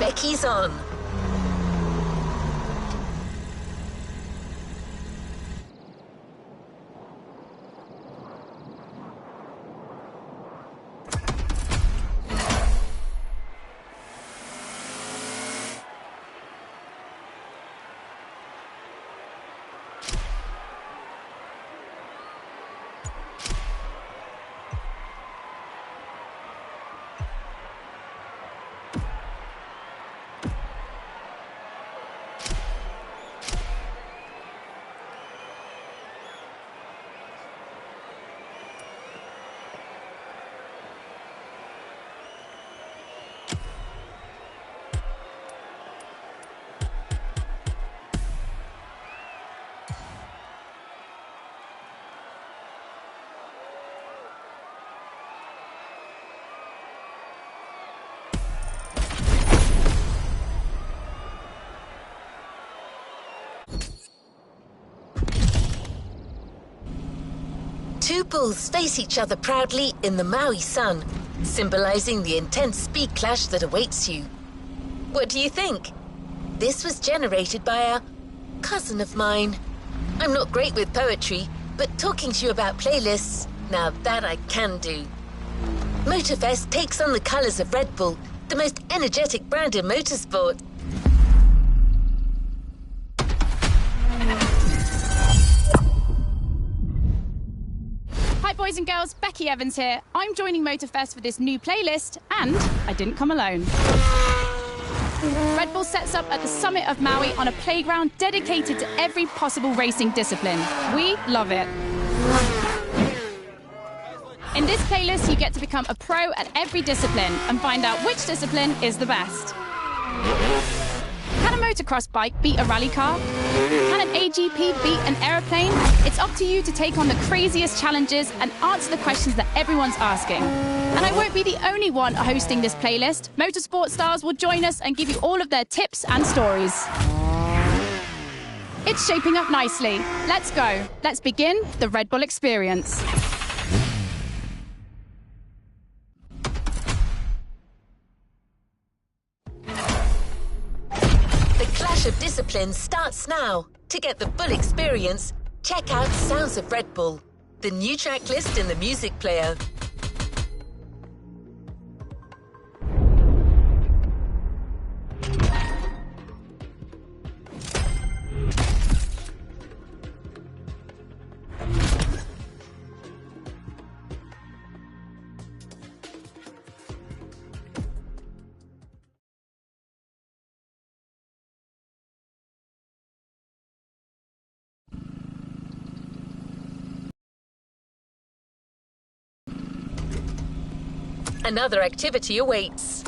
Becky's on. Two bulls face each other proudly in the Maui sun, symbolizing the intense speed clash that awaits you. What do you think? This was generated by a cousin of mine. I'm not great with poetry, but talking to you about playlists, now that I can do. Motorfest takes on the colors of Red Bull, the most energetic brand in motorsport. Hi boys and girls, Becky Evans here. I'm joining Motorfest for this new playlist, and I didn't come alone. Red Bull sets up at the summit of Maui on a playground dedicated to every possible racing discipline. We love it. In this playlist, you get to become a pro at every discipline and find out which discipline is the best. Can a motocross bike beat a rally car? Can an AGP beat an aeroplane? It's up to you to take on the craziest challenges and answer the questions that everyone's asking. And I won't be the only one hosting this playlist. Motorsport stars will join us and give you all of their tips and stories. It's shaping up nicely. Let's go. Let's begin the Red Bull experience. The clash of disciplines starts now. To get the full experience, check out Sounds of Red Bull, the new track list in the music player. Another activity awaits.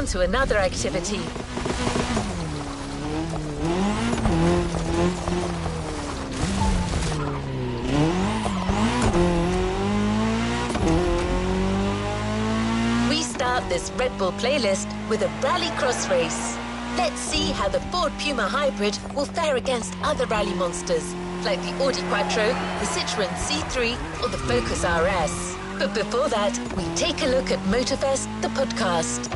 on to another activity. We start this Red Bull playlist with a rallycross race. Let's see how the Ford Puma Hybrid will fare against other rally monsters, like the Audi Quattro, the Citroën C3, or the Focus RS. But before that, we take a look at Motorfest, the podcast.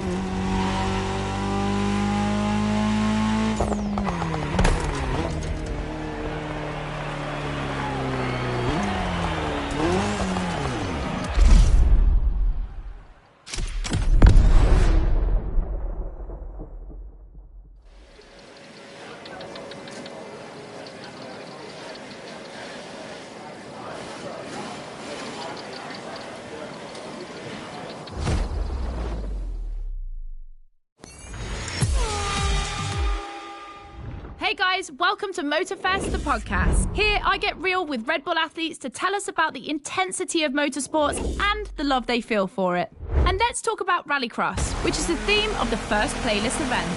Hey guys, welcome to Motorfest, the podcast. Here I get real with Red Bull athletes to tell us about the intensity of motorsports and the love they feel for it. And let's talk about Rallycross, which is the theme of the first playlist event.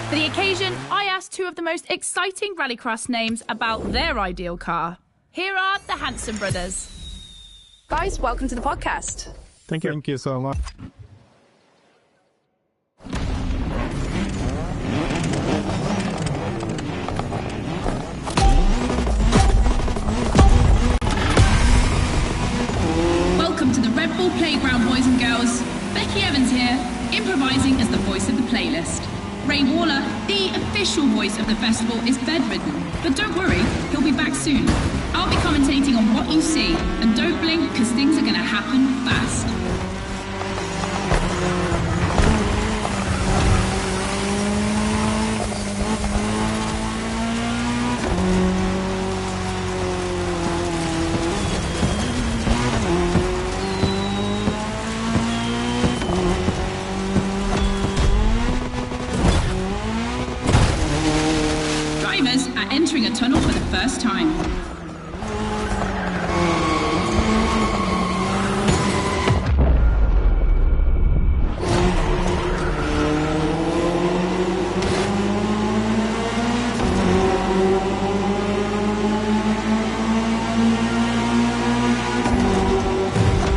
For the occasion, I asked two of the most exciting Rallycross names about their ideal car. Here are the Hanson brothers. Guys, welcome to the podcast. Thank you. Thank you so much. Welcome to the Red Bull Playground, boys and girls. Becky Evans here, improvising as the voice of the playlist. Ray Waller, the official voice of the festival, is bedridden. But don't worry, he'll be back soon. I'll be commentating on what you see. And don't blink, because things are going to happen fast. Drivers are entering a tunnel for the first time.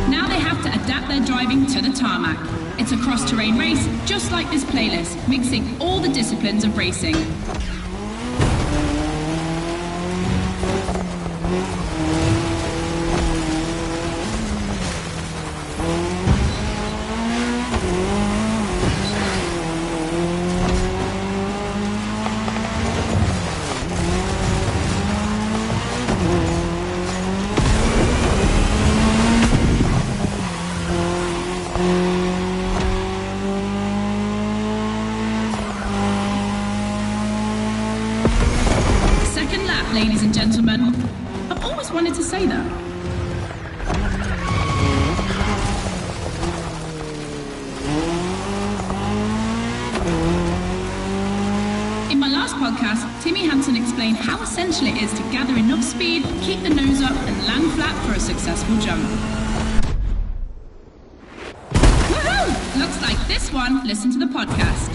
Now they have to adapt their driving to the tarmac. It's a cross-terrain race, just like this playlist, mixing all the disciplines of racing. Second lap, ladies and gentlemen. I've always wanted to say that. In my last podcast, Timmy Hansen explained how essential it is to gather enough speed, keep the nose up, and land flat for a successful jump. Woohoo! Looks like this one. Listen to the podcast.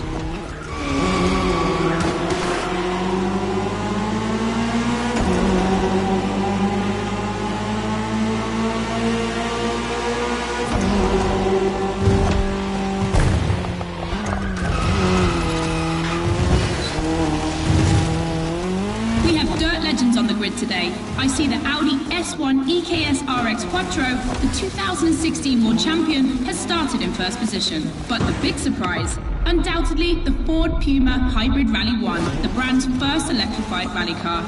We have dirt legends on the grid today. I see the Audi S1 EKS RX Quattro, the 2016 world champion, has started in first position. But the big surprise, undoubtedly the Ford Puma Hybrid Rally 1, the brand's first electrified rally car.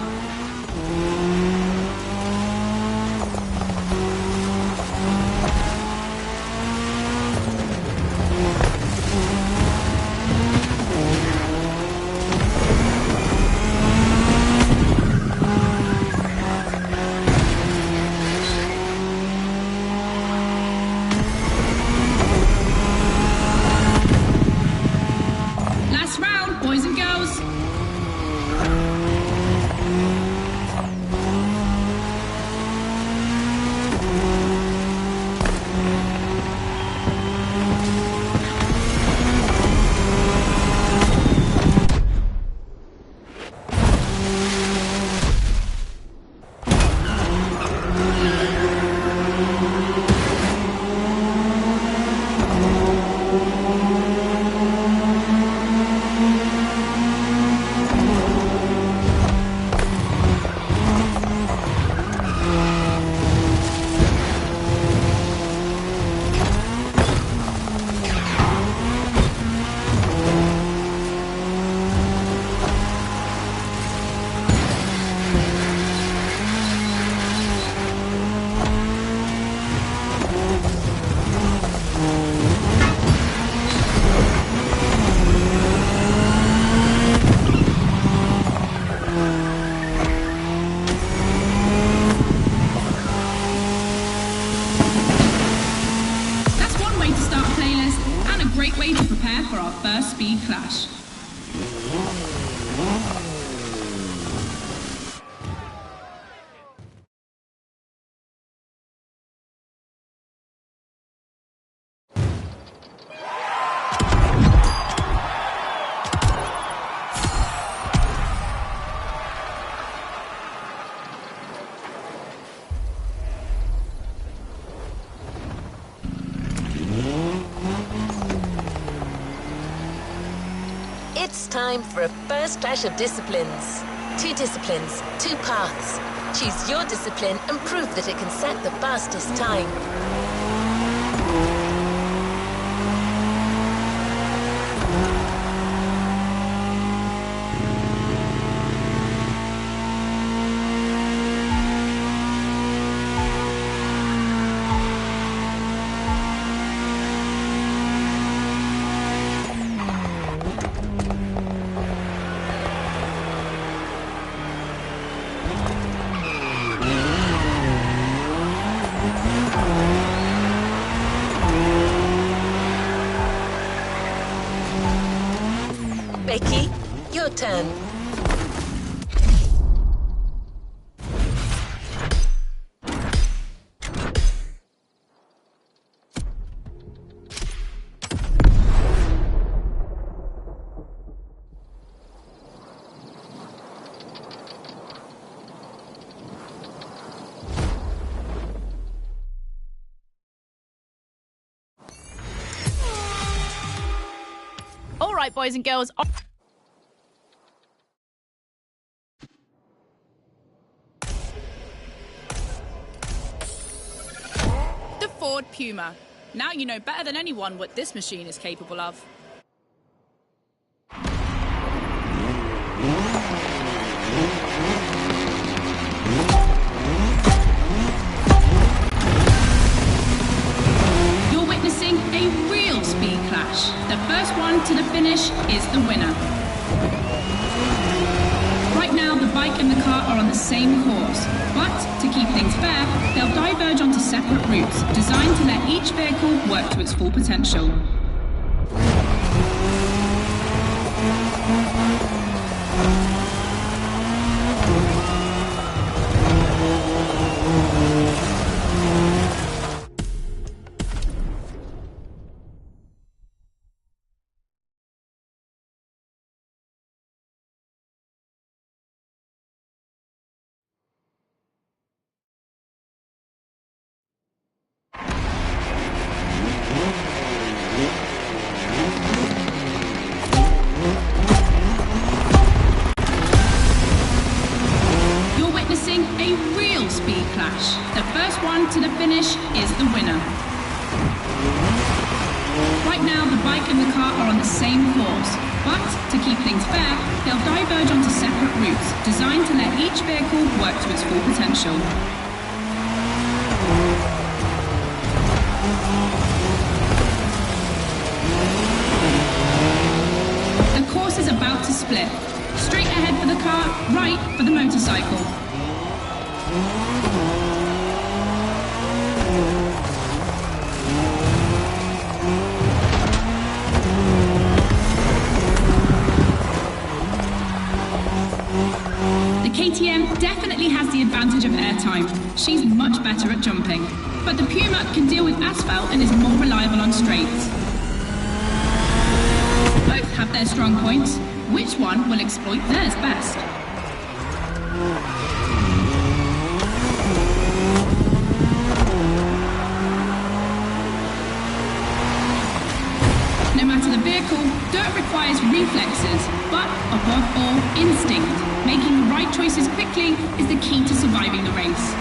Last round, boys and girls. first speed clash. It's time for a first clash of disciplines. 2 disciplines, 2 paths. Choose your discipline and prove that it can set the fastest time. Becky, your turn. All right, boys and girls. The Ford Puma. Now you know better than anyone what this machine is capable of. You're witnessing a real speed clash. The first one to the finish is the winner. Right now, the bike and the car are on the same course, but to keep things fair, they'll diverge onto separate routes, designed to let each vehicle work to its full potential. A real speed clash. The first one to the finish is the winner. Right now, the bike and the car are on the same course, but to keep things fair, they'll diverge onto separate routes, designed to let each vehicle work to its full potential. The course is about to split. Straight ahead for the car, right for the motorcycle. The KTM definitely has the advantage of airtime. She's much better at jumping. But the Puma can deal with asphalt and is more reliable on straights. Both have their strong points. Which one will exploit theirs best? No matter the vehicle, dirt requires reflexes, but above all, instinct. Making the right choices quickly is the key to surviving the race.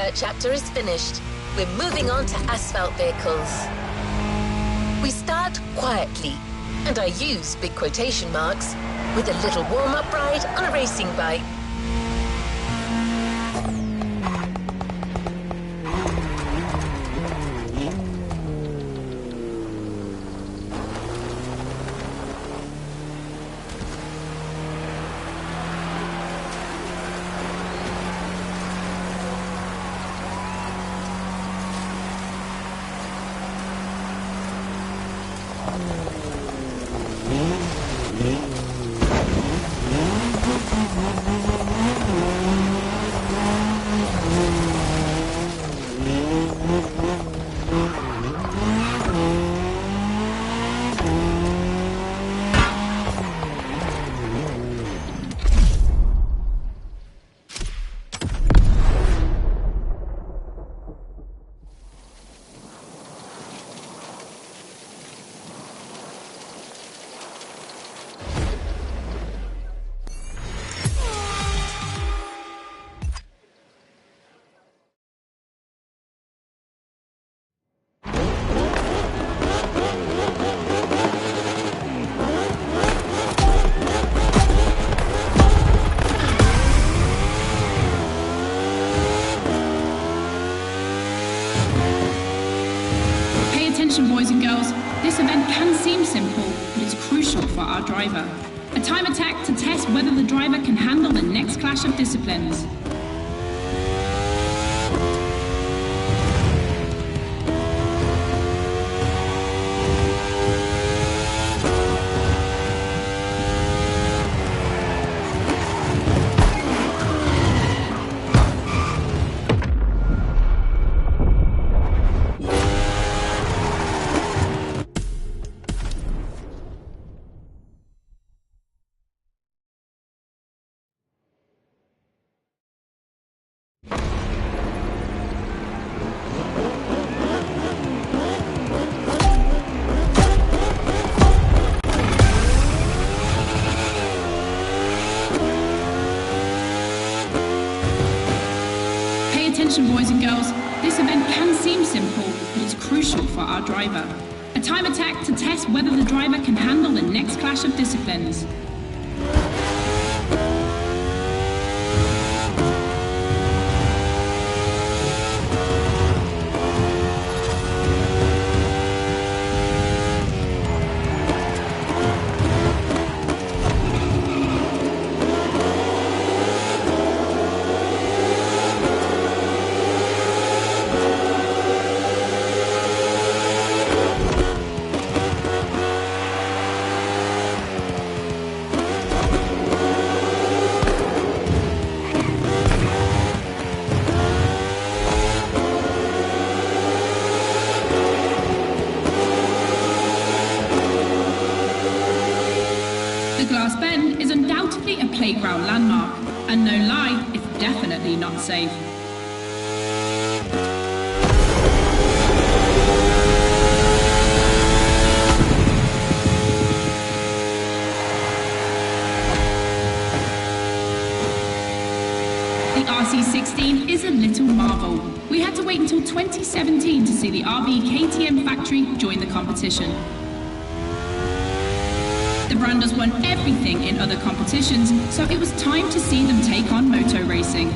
dirt chapter is finished. We're moving on to asphalt vehicles. We start quietly, and I use big quotation marks, with a little warm-up ride on a racing bike. Boys and girls, this event can seem simple, but it's crucial for our driver. A time attack to test whether the driver can handle the next clash of disciplines. Attention boys and girls, this event can seem simple, but it's crucial for our driver. A time attack to test whether the driver can handle the next clash of disciplines. Playground landmark, and no lie, it's definitely not safe. The RC16 is a little marvel. We had to wait until 2017 to see the RV KTM factory join the competition. The brand has won everything in other competitions, so it was time to see them take on moto racing.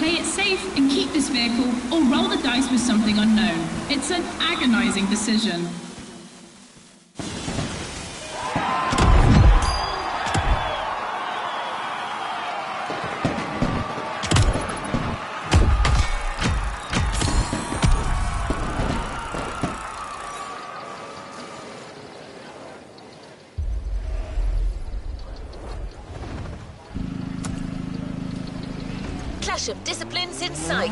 play it safe and keep this vehicle, or roll the dice with something unknown. It's an agonizing decision. Clash of disciplines in sight.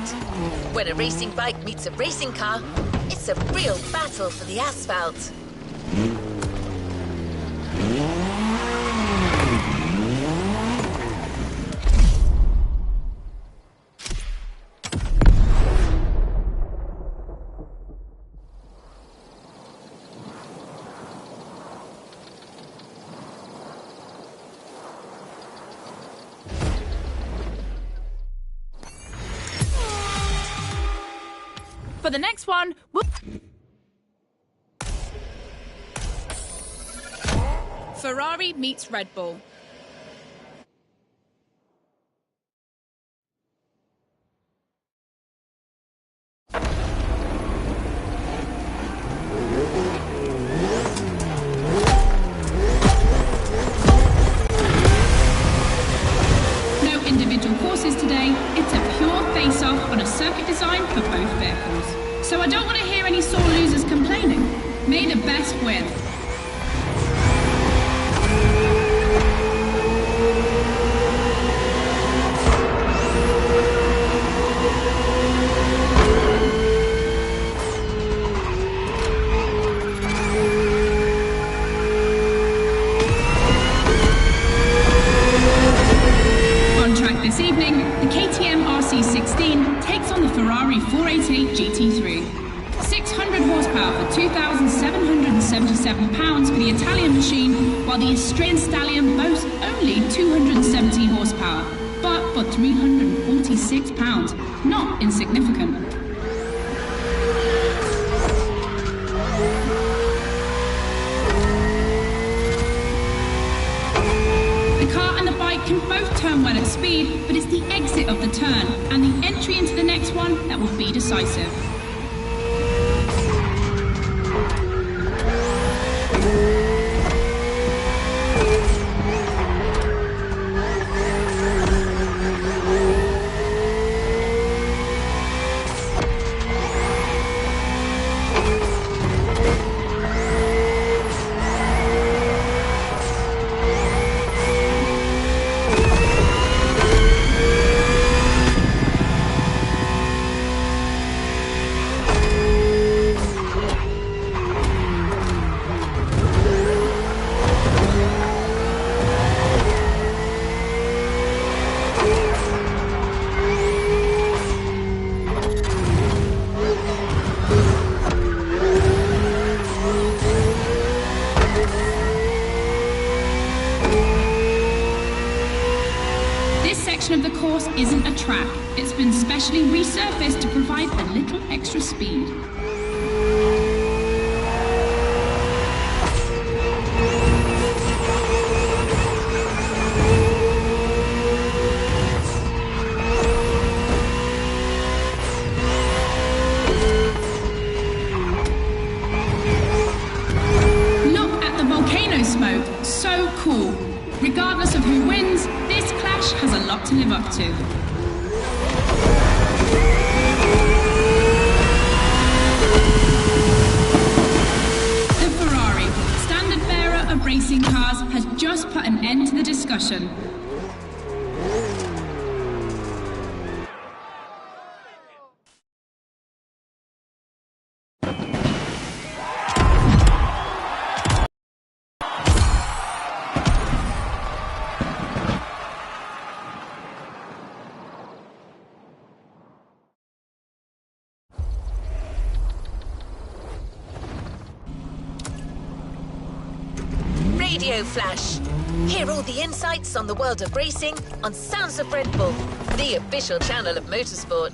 When a racing bike meets a racing car, it's a real battle for the asphalt. For the next one, Ferrari meets Red Bull. No individual courses today. It's a pure face-off on a circuit designed for both vehicles. So I don't want to hear any sore losers complaining. May the best win. On track this evening, the KTM RC16 takes on the Ferrari 488 GT3. 600 horsepower for 2,777 pounds for the Italian machine, while the Austrian Stallion boasts only 270 horsepower, but for 346 pounds, not insignificant. The car and the bike can both turn well at speed, but it's the exit of the turn and the entry into the next one that will be decisive. Of the course isn't a track. It's been specially resurfaced to provide a little extra speed. Look at the volcano smoke. So cool. Regardless of who wins, this clash has a lot to live up to. The Ferrari, standard bearer of racing cars, has just put an end to the discussion. Radio Flash. Hear all the insights on the world of racing on Sounds of Red Bull, the official channel of motorsport.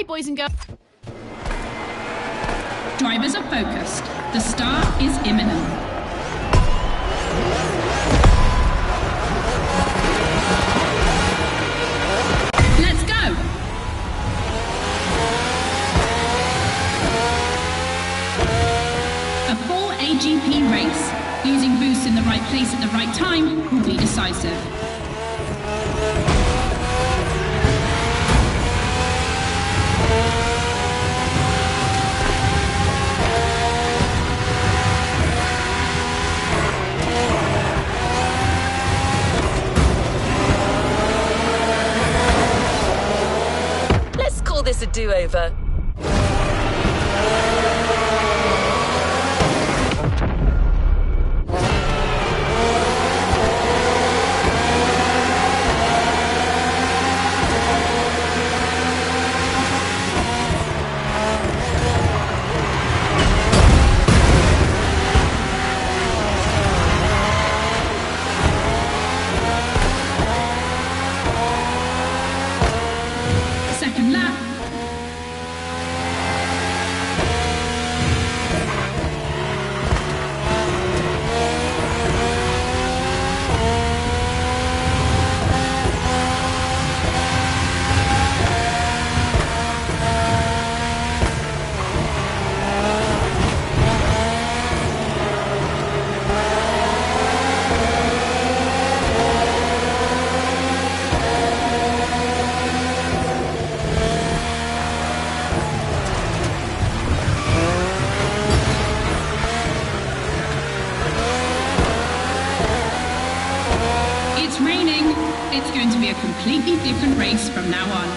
boys and girls. Drivers are focused. The start is imminent. Let's go! A full AGP race, using boosts in the right place at the right time, will be decisive. Let's call this a do-over. Second lap. It's raining. It's going to be a completely different race from now on.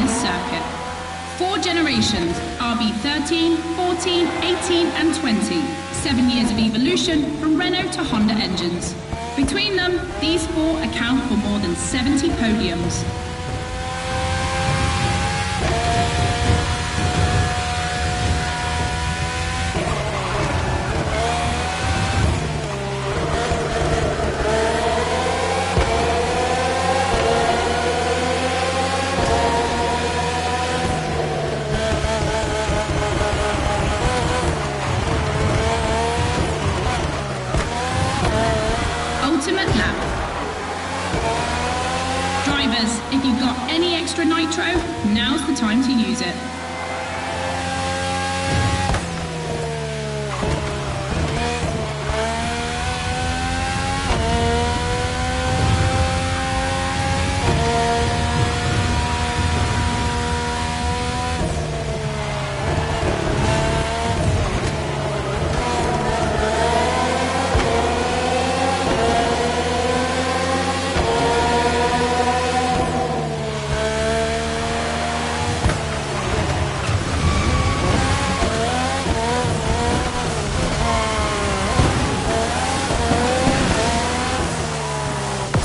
Circuit. 4 generations, RB13, 14, 18 and 20. 7 years of evolution from Renault to Honda engines. Between them, these 4 account for more than 70 podiums. Ultimate lap. Drivers, if you've got any extra nitro, now's the time to use it.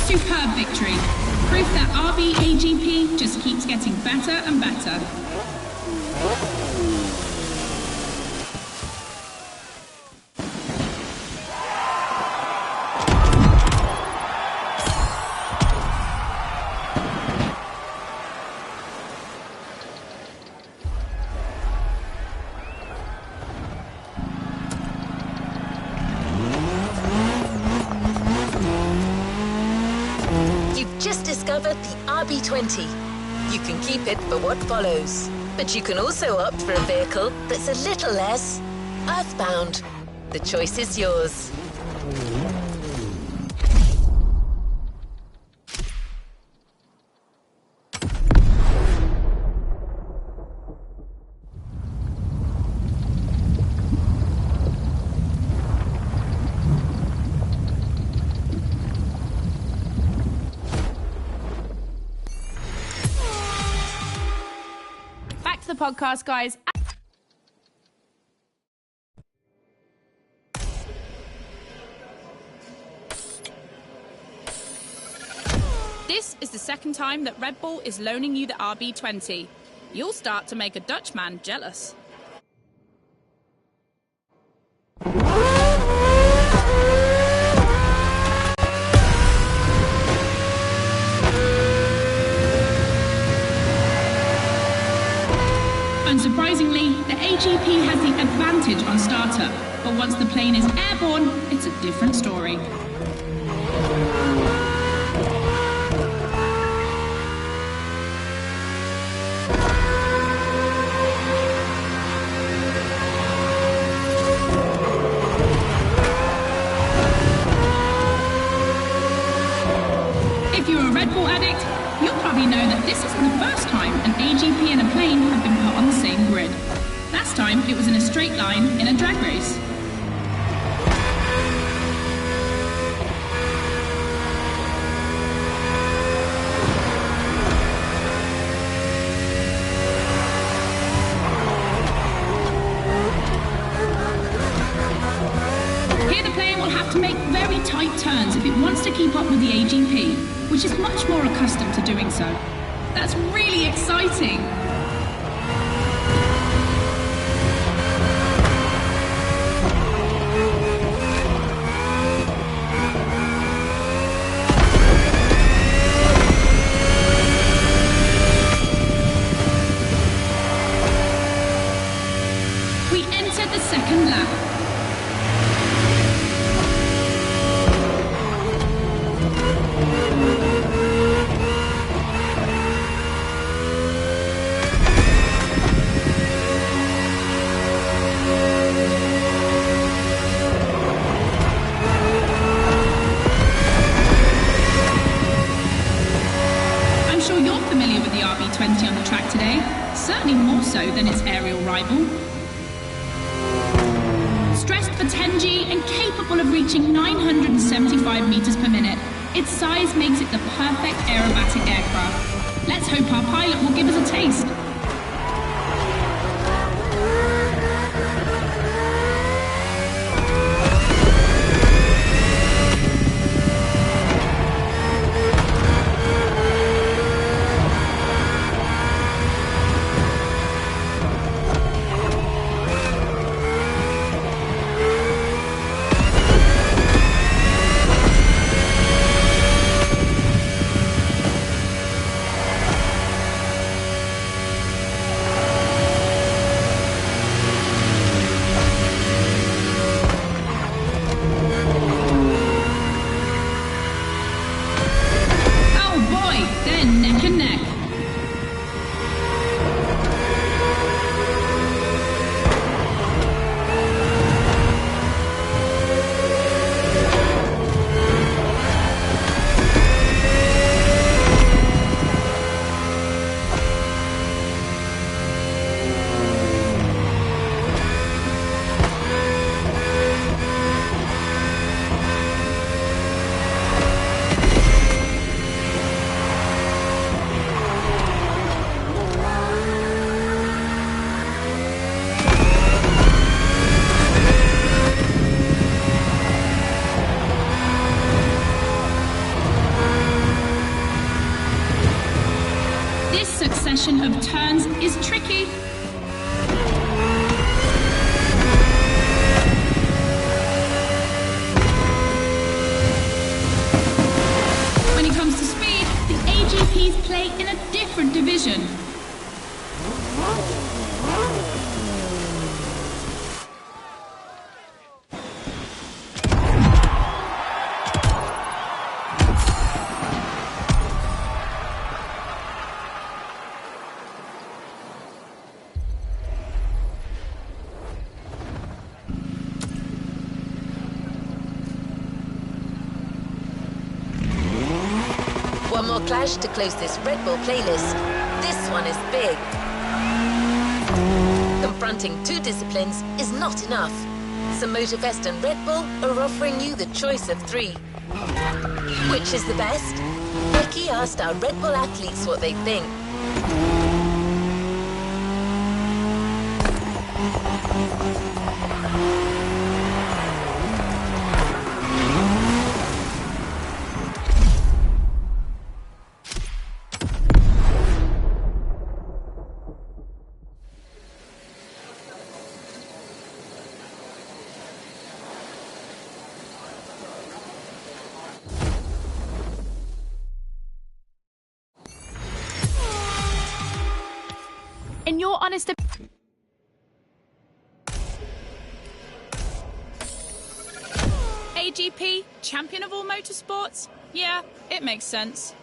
Superb victory. Proof that RB AGP just keeps getting better and better. You've just discovered the RB20. You can keep it for what follows. But you can also opt for a vehicle that's a little less earthbound. The choice is yours. to the podcast, guys. This is the second time that Red Bull is loaning you the RB20. You'll start to make a Dutchman jealous. Unsurprisingly, the AGP has the advantage on startup, but once the plane is airborne, it's a different story. If you're a Red Bull addict, you'll probably know that this isn't the first time an AGP and a plane have been put on the same grid. Last time, it was in a straight line in a drag race. Here the plane will have to make very tight turns if it wants to keep up with the AGP, which is much more accustomed to doing so. That's really exciting! We entered the second lap. I'm sure you're familiar with the RB20 on the track today, certainly more so than its aerial rival. Stressed for 10G and capable of reaching 975 meters per minute, its size makes it the perfect aerobatic aircraft. Let's hope our pilot will give us a taste. Succession of turns is tricky. When it comes to speed, the AGPs play in a different division. One more clash to close this Red Bull playlist. This one is big. Confronting two disciplines is not enough. So Motorfest and Red Bull are offering you the choice of three. Which is the best? Becky asked our Red Bull athletes what they think. In your honest AGP, champion of all motorsports? Yeah, it makes sense.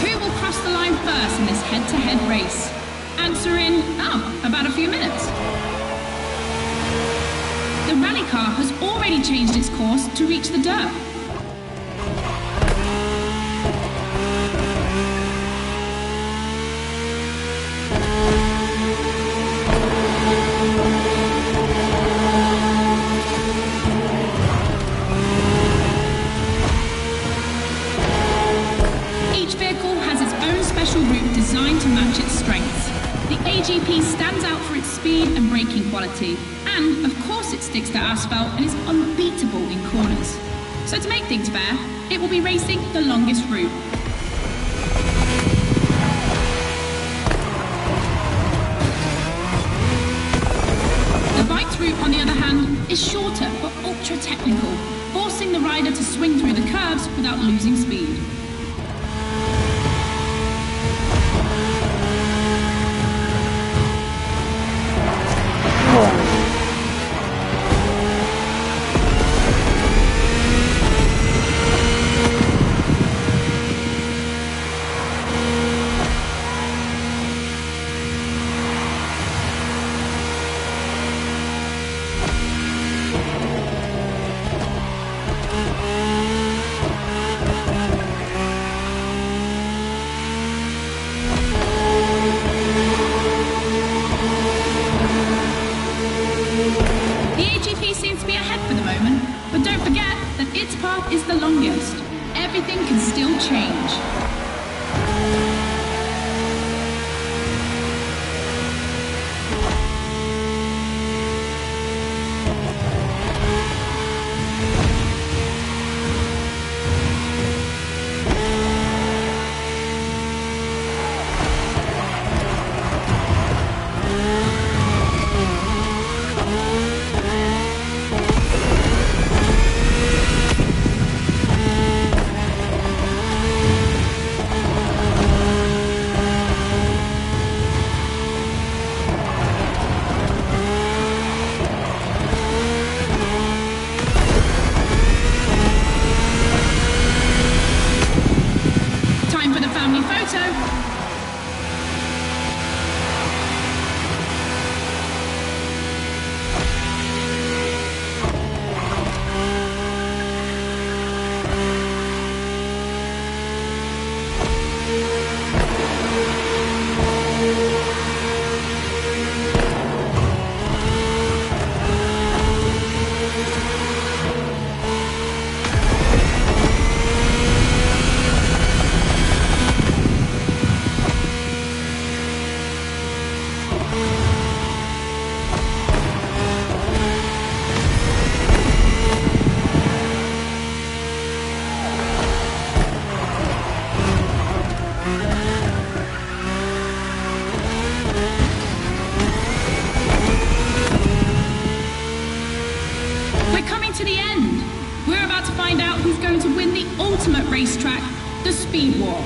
Who will cross the line first in this head-to-head race? Answer in, about a few minutes. The rally car has already changed its course to reach the dirt. Each vehicle has its own special route designed to match its strengths. The AGP stands out for its speed and braking quality, and of course it sticks to asphalt and is unbeatable in corners. So to make things fair, it will be racing the longest route. The bike's route, on the other hand, is shorter but ultra-technical, forcing the rider to swing through the curves without losing speed. Is the longest. Everything can still change. To the end. We're about to find out who's going to win the ultimate racetrack, the Speed War.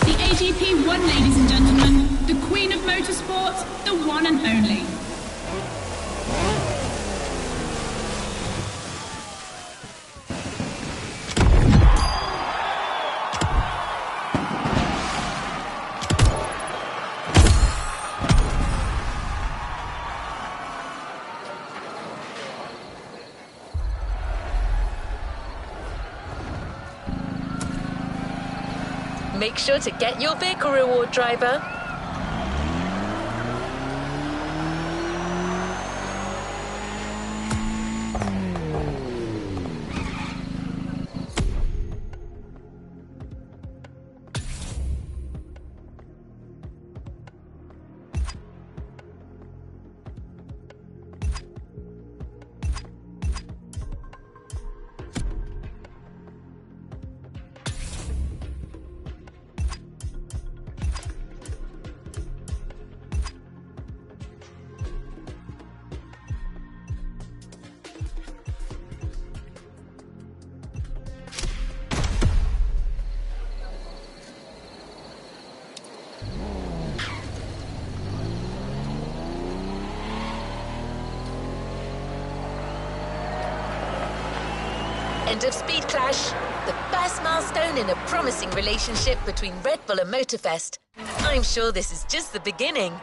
The AGP won, ladies and gentlemen, the Queen of Motorsport, the one and only. Make sure to get your vehicle reward, driver. End of speed clash. The first milestone in a promising relationship between Red Bull and Motorfest. I'm sure this is just the beginning.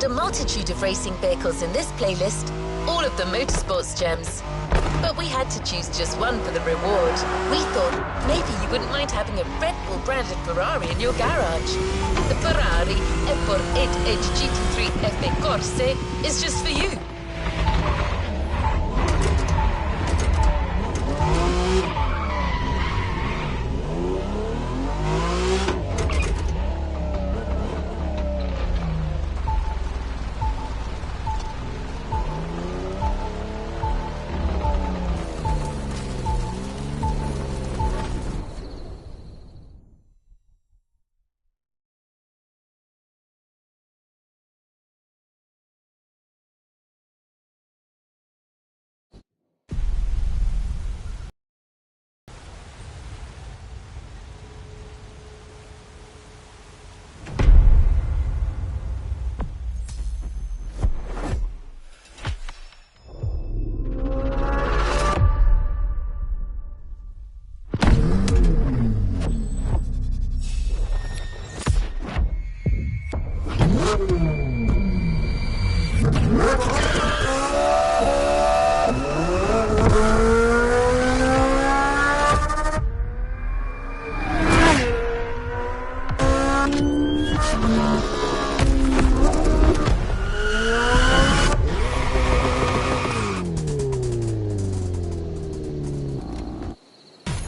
A multitude of racing vehicles in this playlist, all of them motorsports gems. But we had to choose just one for the reward. We thought maybe you wouldn't mind having a Red Bull branded Ferrari in your garage. The Ferrari F48 GT3 F Corse is just for you.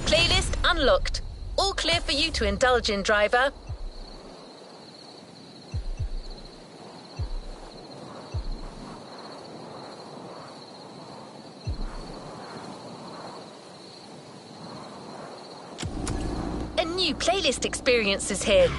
Playlist unlocked. All clear for you to indulge in, driver. A new playlist experience is here.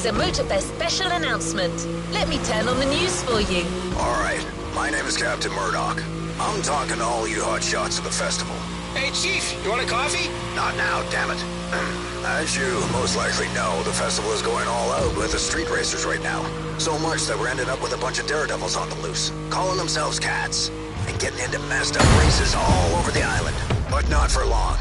is a Motorfest special announcement. Let me turn on the news for you. All right, my name is Captain Murdoch. I'm talking to all you hotshots of the festival. Hey, Chief, you want a coffee? Not now, damn it. As you most likely know, the festival is going all out with the street racers right now. So much that we're ending up with a bunch of daredevils on the loose, calling themselves cats, and getting into messed up races all over the island. But not for long.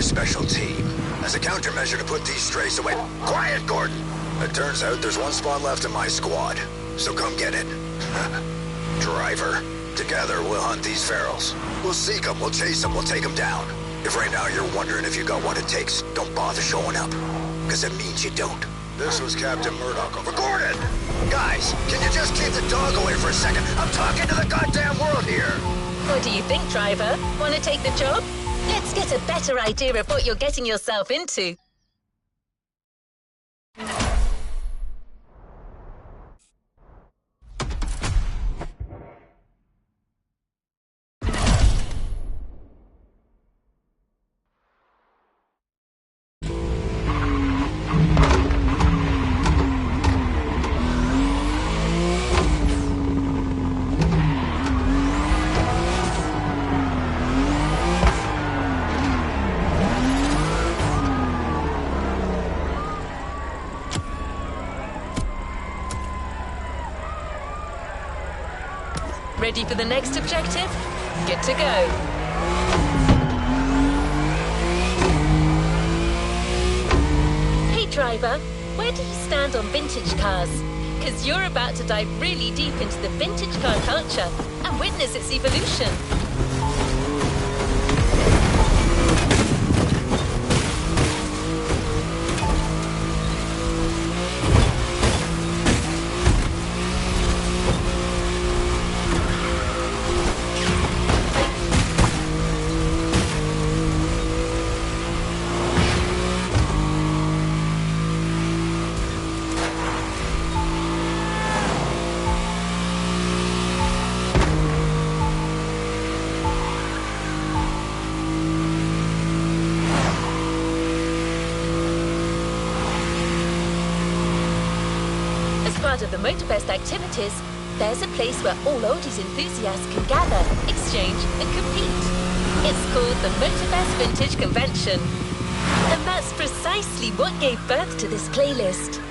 Special team. As a countermeasure to put these strays away. Quiet, Gordon! It turns out there's one spot left in my squad. So come get it. Driver. Together, we'll hunt these ferals. We'll seek them, we'll chase them, we'll take them down. If right now you're wondering if you got what it takes, don't bother showing up. Because it means you don't. This was Captain Murdoch over Gordon! Guys, can you just keep the dog away for a second? I'm talking to the goddamn world here! What do you think, driver? Want to take the job? Let's get a better idea of what you're getting yourself into. Ready for the next objective? Good to go. Hey driver, where do you stand on vintage cars? Because you're about to dive really deep into the vintage car culture and witness its evolution. Part of the Motorfest activities, there's a place where all oldies enthusiasts can gather, exchange and compete. It's called the Motorfest Vintage Convention. And that's precisely what gave birth to this playlist.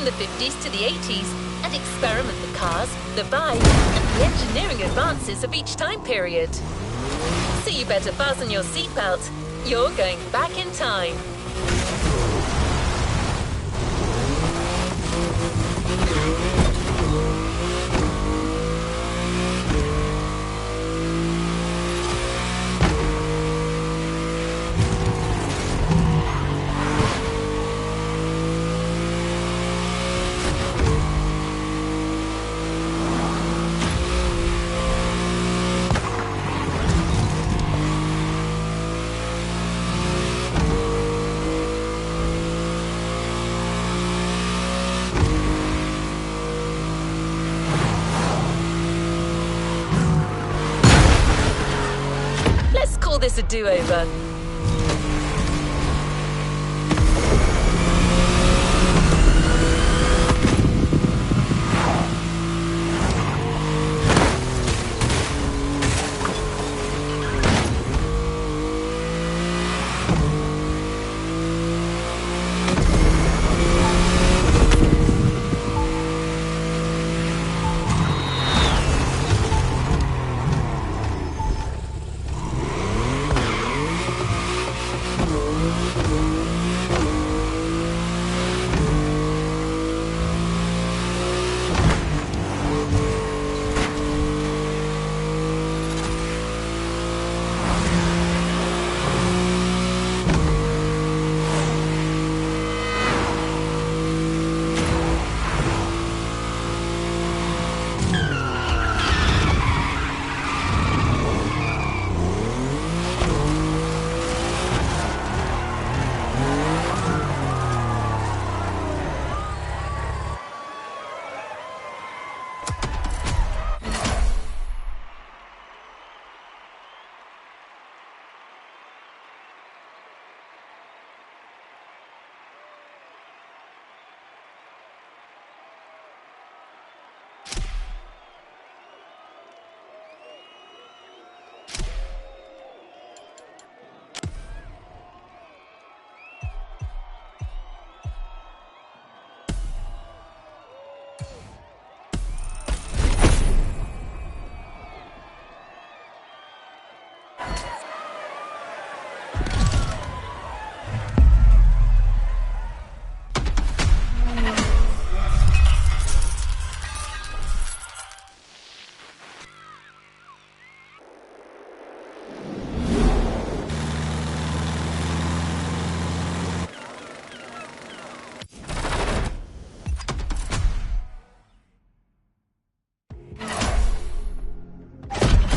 the 50s to the 80s and experiment the cars, the vibe, and the engineering advances of each time period. So you better fasten your seatbelt. You're going back in time. This a do-over.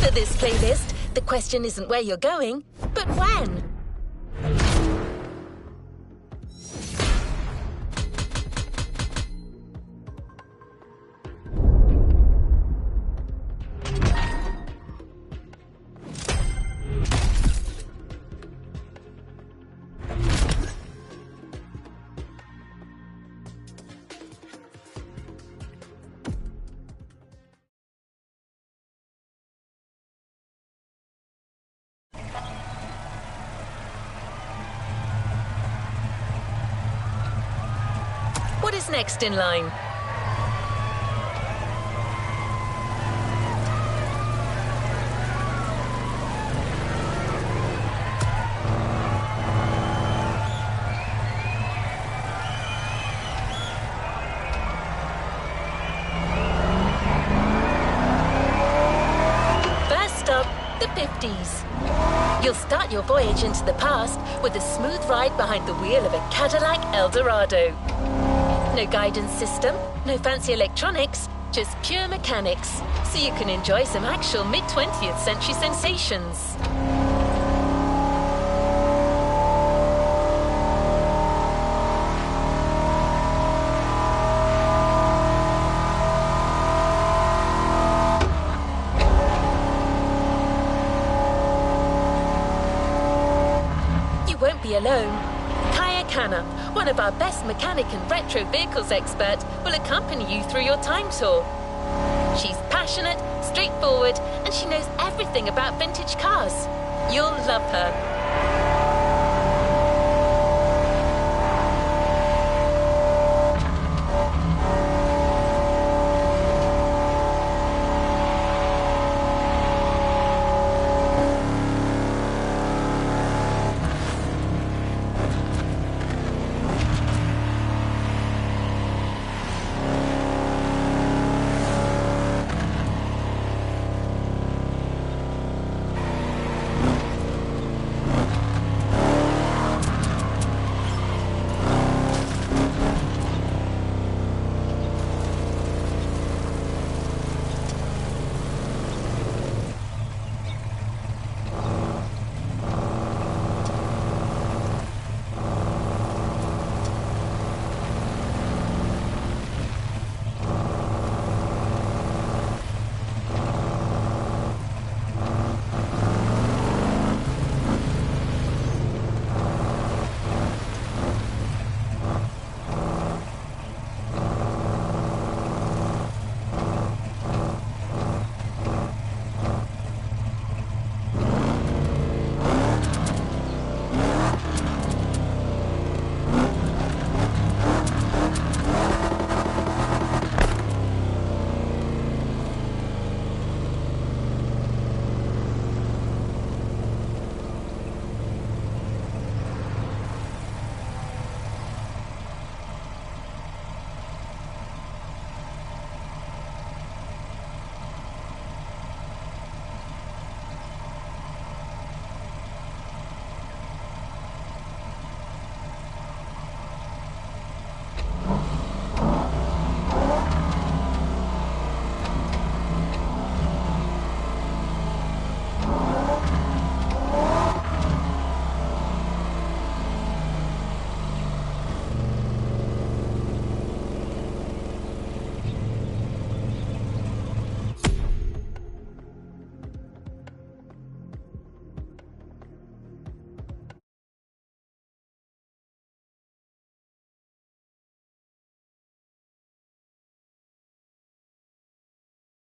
For this playlist, the question isn't where you're going, but when. What is next in line? First up, the 50s. You'll start your voyage into the past with a smooth ride behind the wheel of a Cadillac Eldorado. No guidance system, no fancy electronics, just pure mechanics, so you can enjoy some actual mid-20th century sensations. You won't be alone. Kaya, one of our best mechanic and retro vehicles expert, will accompany you through your time tour. She's passionate, straightforward, and she knows everything about vintage cars. You'll love her.